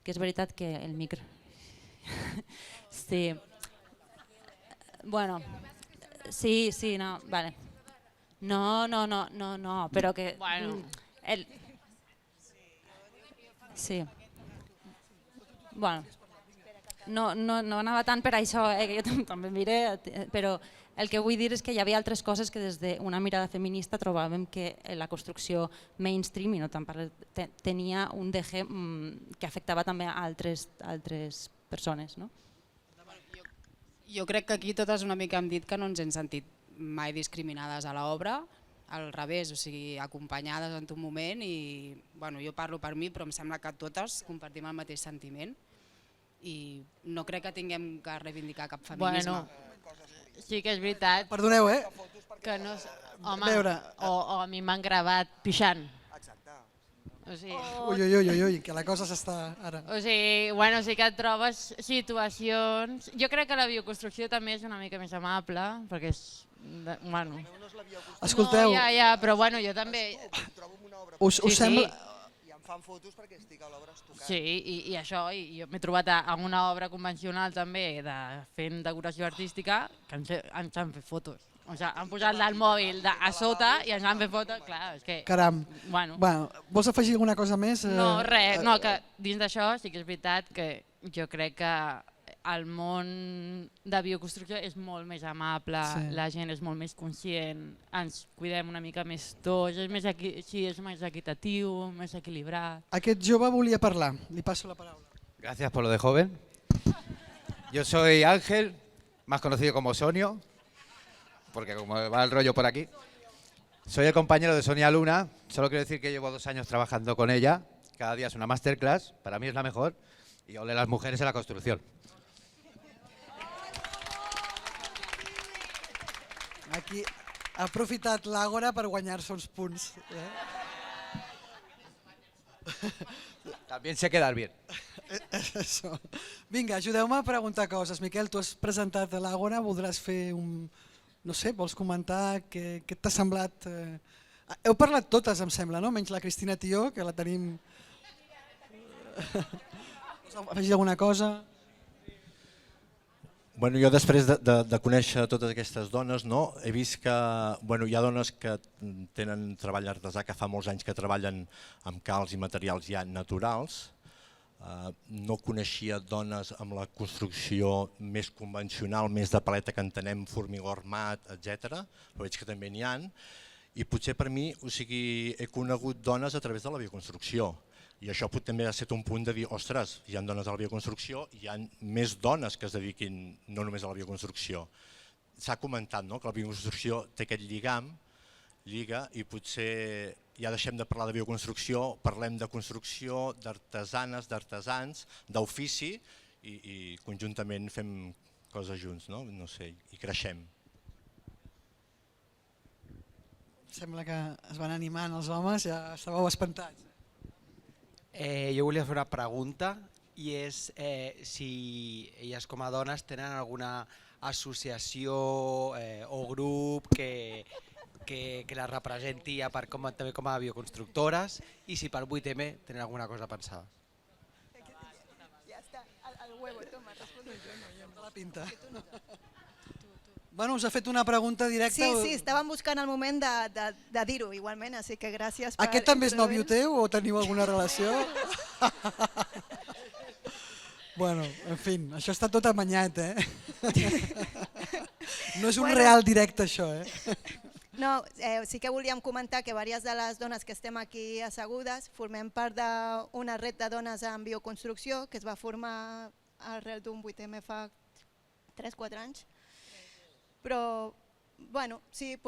[SPEAKER 14] que és veritat que el micro... Sí. Bueno, sí, no, vale. No, però que... Sí. Bueno, no anava tant per això, que jo també miré, però el que vull dir és que hi havia altres coses que des d'una mirada feminista trobàvem que la construcció mainstream, i no tant tenia un deje que afectava també a altres persones.
[SPEAKER 1] Jo crec que aquí totes una mica hem dit que no ens hem sentit mai discriminades a l'obra, al revés, o sigui, acompanyades en tot moment, i jo parlo per mi, però em sembla que totes compartim el mateix sentiment i no crec que tinguem que reivindicar cap feminisme.
[SPEAKER 11] Sí que és veritat.
[SPEAKER 2] Perdoneu,
[SPEAKER 11] que no, home, o a mi m'han gravat pixant.
[SPEAKER 2] Ui, que la cosa s'està ara...
[SPEAKER 11] O sigui, sí que et trobes situacions... Jo crec que la bioconstrucció també és una mica més amable, perquè és...
[SPEAKER 2] Escolteu...
[SPEAKER 11] Ja, però jo també...
[SPEAKER 2] Us sembla...
[SPEAKER 6] I em fan fotos perquè estic a l'obra estucant.
[SPEAKER 11] Sí, i això, jo m'he trobat en una obra convencional també fent decoració artística que ens han fet fotos. O sigui, han posat el mòbil a sota i ens han fet fotos, clar, és que...
[SPEAKER 2] Caram. Vols afegir alguna cosa més?
[SPEAKER 11] No, res, que dins d'això sí que és veritat que jo crec que el món de bioconstrucció és molt més amable, la gent és molt més conscient, ens cuidem una mica més tots, és més equitatiu, més equilibrat.
[SPEAKER 2] Aquest jove volia parlar, li passo la paraula.
[SPEAKER 13] Gracias por lo de joven. Yo soy Ángel, más conocido como Sonio, porque como va el rollo por aquí. Soy el compañero de Sonia Luna, solo quiero decir que llevo 2 años trabajando con ella, cada día es una masterclass, para mí es la mejor, y ole las mujeres en la construcción.
[SPEAKER 2] Aquí ha aprofitat l'Àgora per guanyar-se uns punts.
[SPEAKER 13] También sé quedar bien.
[SPEAKER 2] Eso. Vinga, ajudeu-me a preguntar coses. Miquel, tu has presentat a l'Àgora, voldràs fer un... No sé, vols comentar què t'ha semblat? Heu parlat totes, em sembla, no? Menys la Cristina Tió, que la tenim... Vols afegir alguna cosa?
[SPEAKER 16] Bueno, jo després de conèixer totes aquestes dones, he vist que hi ha dones que tenen treball artesà, que fa molts anys que treballen amb calç i materials ja naturals. No coneixia dones amb la construcció més convencional, més de paleta que entenem, formigó armat, etc. Però veig que també n'hi ha. I potser per mi he conegut dones a través de la bioconstrucció. I això també ha estat un punt de dir, ostres, hi ha dones a la bioconstrucció, hi ha més dones que es dediquin no només a la bioconstrucció. S'ha comentat que la bioconstrucció té aquest lliga i potser ja deixem de parlar de bioconstrucció, parlem de construcció, d'artesanes, d'artesans, d'ofici i conjuntament fem coses junts, no sé, i creixem.
[SPEAKER 2] Sembla que es van animant els homes, ja estàveu espantats.
[SPEAKER 24] Jo volia fer una pregunta i és si elles com a dones tenen alguna associació o grup que les representi també com a bioconstructores i si per 8M tenen alguna cosa pensada.
[SPEAKER 2] Ja està, al huevo, toma, responde yo, no la pinta. Bueno, us ha fet una pregunta directa.
[SPEAKER 25] Sí, estàvem buscant el moment de dir-ho igualment, així que gràcies per...
[SPEAKER 2] Aquest també és nòvio teu o teniu alguna relació? Bueno, en fi, això està tot amanyat, No és un real directe, això,
[SPEAKER 25] No, sí que volíem comentar que diverses de les dones que estem aquí assegudes formem part d'una red de dones en bioconstrucció que es va formar arrel d'un 8M fa 3-4 anys. Però, bueno, sí,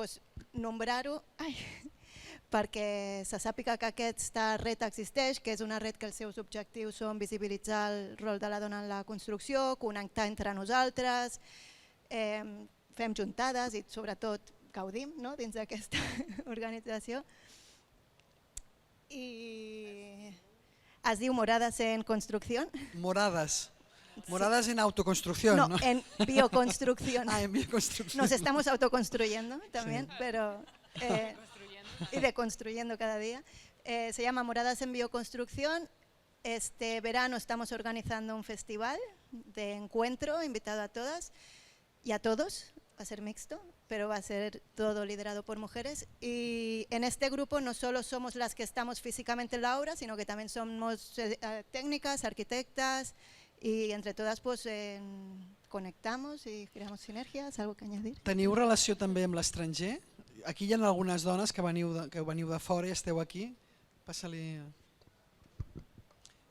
[SPEAKER 25] nombrar-ho perquè se sàpiga que aquesta red existeix, que és una red que els seus objectius són visibilitzar el rol de la dona en la construcció, connectar entre nosaltres, fem juntades i sobretot gaudim, no?, dins d'aquesta organització. I es diu Moradas en Construcción.
[SPEAKER 2] Moradas. Moradas en autoconstrucción, ¿no?
[SPEAKER 25] No, en bioconstrucción.
[SPEAKER 2] En bioconstrucción.
[SPEAKER 25] Nos estamos autoconstruyendo también, sí. Pero... y deconstruyendo cada día. Se llama Moradas en Bioconstrucción. Este verano estamos organizando un festival de encuentro invitado a todas y a todos. Va a ser mixto, pero va a ser todo liderado por mujeres. Y en este grupo no solo somos las que estamos físicamente en la obra, sino que también somos técnicas, arquitectas, y entre todas pues, conectamos i creamos sinergies. ¿Algo que añadir?
[SPEAKER 2] Teniu relació també amb l'estranger? Aquí hi ha algunes dones que veniu de fora i esteu aquí. Passa-li...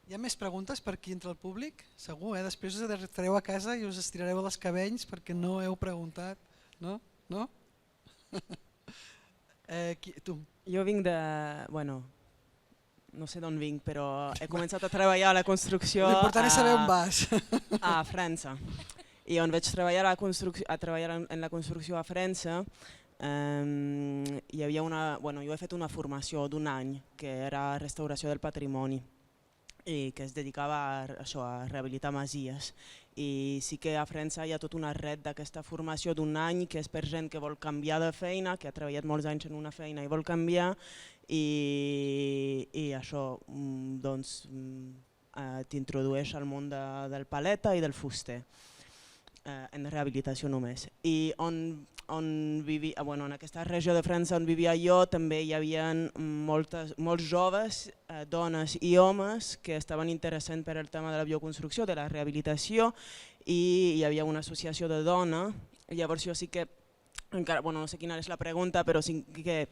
[SPEAKER 2] Hi ha més preguntes per aquí entre el públic? Segur, després us estareu a casa i us estirareu els cabells perquè no heu preguntat. No? No? Tu.
[SPEAKER 3] Jo vinc de... Bueno, no sé d'on vinc, però he començat a treballar a la construcció
[SPEAKER 2] L'important és saber on vas.
[SPEAKER 3] A França. I on vaig treballar en la construcció a França, hi havia una... Bueno, jo he fet una formació d'un any que era restauració del patrimoni i que es dedicava a això, a rehabilitar masies. I sí que a França hi ha tota una red d'aquesta formació d'un any que és per gent que vol canviar de feina, que ha treballat molts anys en una feina i vol canviar, i això doncs, t'introdueix al món del paleta i del fuster, en rehabilitació només. I en aquesta regió de França on vivia jo també hi havia molts joves, dones i homes que estaven interessants per el tema de la bioconstrucció, de la rehabilitació, i hi havia una associació de dones. Llavors jo sí que, encara, no sé quina és la pregunta, però sí que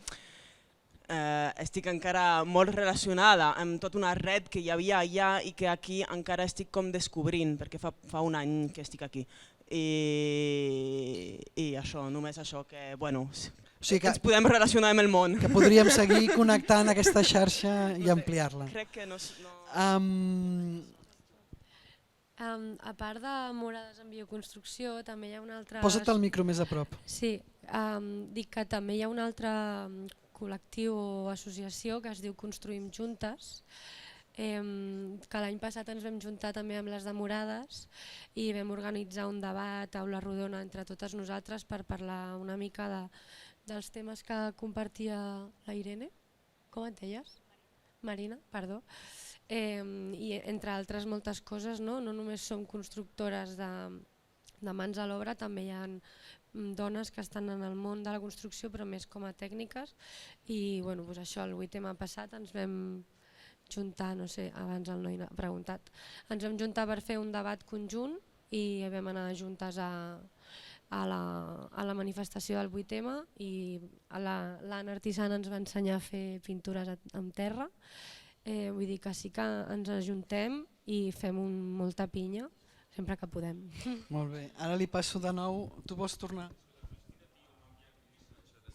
[SPEAKER 3] estic encara molt relacionada amb tota una red que hi havia allà i que aquí encara estic com descobrint, perquè fa un any que estic aquí. I això, només això, que ens podem relacionar amb el món.
[SPEAKER 2] Que podríem seguir connectant aquesta xarxa i ampliar-la.
[SPEAKER 3] Crec que no...
[SPEAKER 17] A part de Morades en Bioconstrucció, també hi ha una altra...
[SPEAKER 2] Posa't el micro més a prop.
[SPEAKER 17] Sí, dic que també hi ha un altre col·lectiu o associació que es diu Construïm Juntes, que l'any passat ens vam juntar també amb les de Morades i vam organitzar un debat, taula rodona entre totes nosaltres per parlar una mica dels temes que compartia la Irene, com et deies? Marina, perdó. I entre altres moltes coses, no només som constructores de mans a l'obra, també hi ha dones que estan en el món de la construcció però més com a tècniques i això el 8M passat ens vam juntar, no sé, abans el noi ha preguntat, ens vam juntar per fer un debat conjunt i vam anar juntes a la manifestació del 8M i l'Anna Artisana ens va ensenyar a fer pintures amb terra, vull dir que sí que ens ajuntem i fem molta pinya sempre que podem.
[SPEAKER 2] Molt bé, ara li passo de nou, tu vols tornar?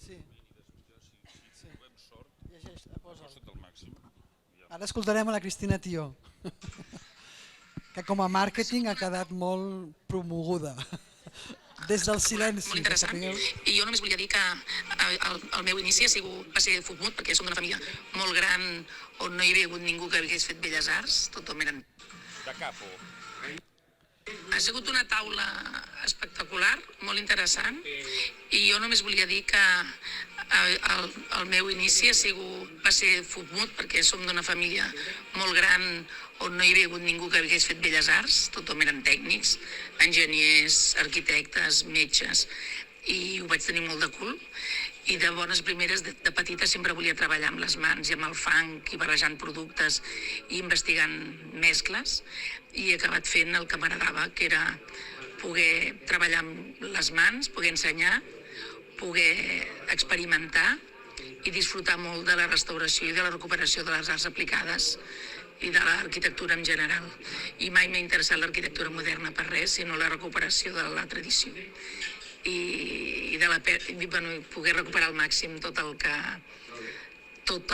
[SPEAKER 2] Sí. Ara escoltarem a la Cristina Tió, que com a màrqueting ha quedat molt promoguda, des del silenci.
[SPEAKER 18] Molt interessant, i jo només volia dir que el meu inici va ser Futmut, perquè som d'una família molt gran on no hi havia hagut ningú que hagués fet belles arts, tothom eren...
[SPEAKER 10] De capo.
[SPEAKER 18] Ha sigut una taula espectacular, molt interessant, i jo només volia dir que el meu inici va ser Futmut, perquè som d'una família molt gran on no hi havia hagut ningú que hagués fet belles arts, tothom eren tècnics, enginyers, arquitectes, metges, i ho vaig tenir molt de cul. I de bones primeres, de petita, sempre volia treballar amb les mans i amb el fang i barrejant productes i investigant mescles, i he acabat fent el que m'agradava, que era poder treballar amb les mans, poder ensenyar, poder experimentar i disfrutar molt de la restauració i de la recuperació de les arts aplicades i de l'arquitectura en general. I mai m'ha interessat l'arquitectura moderna per res, sinó la recuperació de la tradició. I poder recuperar al màxim tota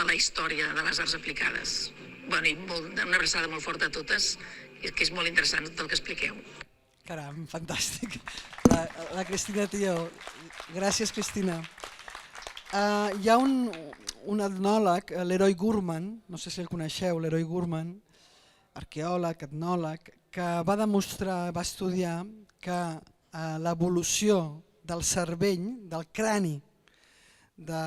[SPEAKER 18] la història de les arts aplicades. I una abraçada molt forta a totes, que és molt interessant tot el que expliqueu.
[SPEAKER 2] Caram, fantàstic. La Cristina Tió. Gràcies, Cristina. Hi ha un etnòleg, l'Heroi Gurman, no sé si el coneixeu, l'Heroi Gurman, arqueòleg, etnòleg, que va demostrar, va estudiar que l'evolució del cervell, del crani, de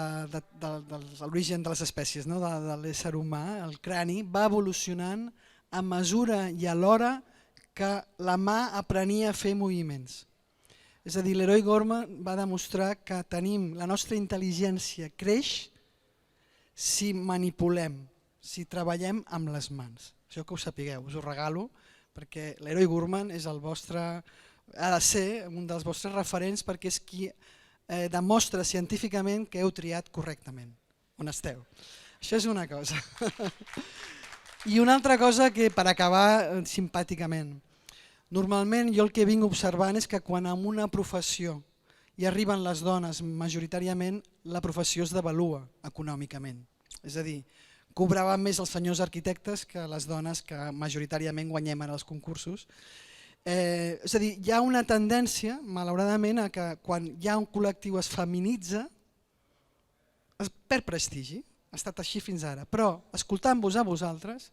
[SPEAKER 2] l'origen de les espècies, de l'ésser humà, el crani, va evolucionant a mesura i alhora que la mà aprenia a fer moviments. És a dir, l'Heroi Gurman va demostrar que la nostra intel·ligència creix si manipulem, si treballem amb les mans. Això que ho sapigueu, us ho regalo, perquè l'Heroi Gurman és ha de ser un dels vostres referents perquè és qui demostra científicament que heu triat correctament, on esteu. Això és una cosa. I una altra cosa que per acabar simpàticament, normalment jo el que vinc observant és que quan en una professió hi arriben les dones majoritàriament, la professió es devalua econòmicament. És a dir, cobraven més els senyors arquitectes que les dones que majoritàriament guanyem en els concursos. És a dir, hi ha una tendència, malauradament, a que quan hi ha un col·lectiu es feminitza, es perd prestigi, ha estat així fins ara, però escoltant-vos a vosaltres,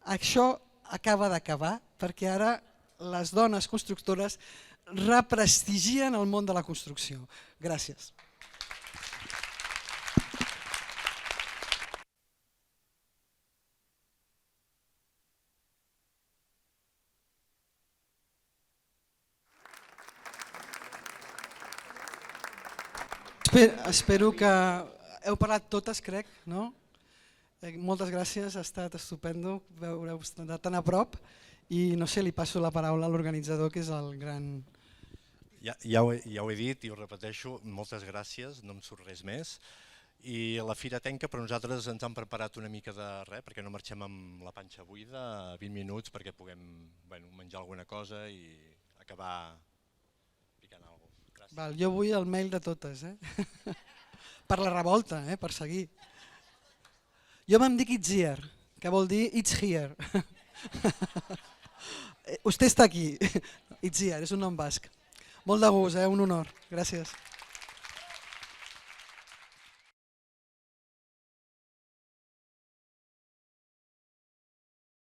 [SPEAKER 2] això acaba d'acabar perquè ara les dones constructores represtigien el món de la construcció. Gràcies. Espero que heu parlat totes, crec, no? Moltes gràcies, ha estat estupendo veure-ho tan a prop i no sé, li passo la paraula a l'organitzador que és el gran...
[SPEAKER 16] Ja ho he dit i ho repeteixo, moltes gràcies, no em surt res més. I la Fira Tenca, però nosaltres ens han preparat una mica de res perquè no marxem amb la panxa buida, 20 minuts perquè puguem menjar alguna cosa i acabar picant alguna cosa.
[SPEAKER 2] Val, jo vull el mail de totes, per la revolta, per seguir. Jo me'n dic It's Here, que vol dir It's Here. Vostè està aquí. It's Here, és un nom basc. Molt de gust, un honor. Gràcies.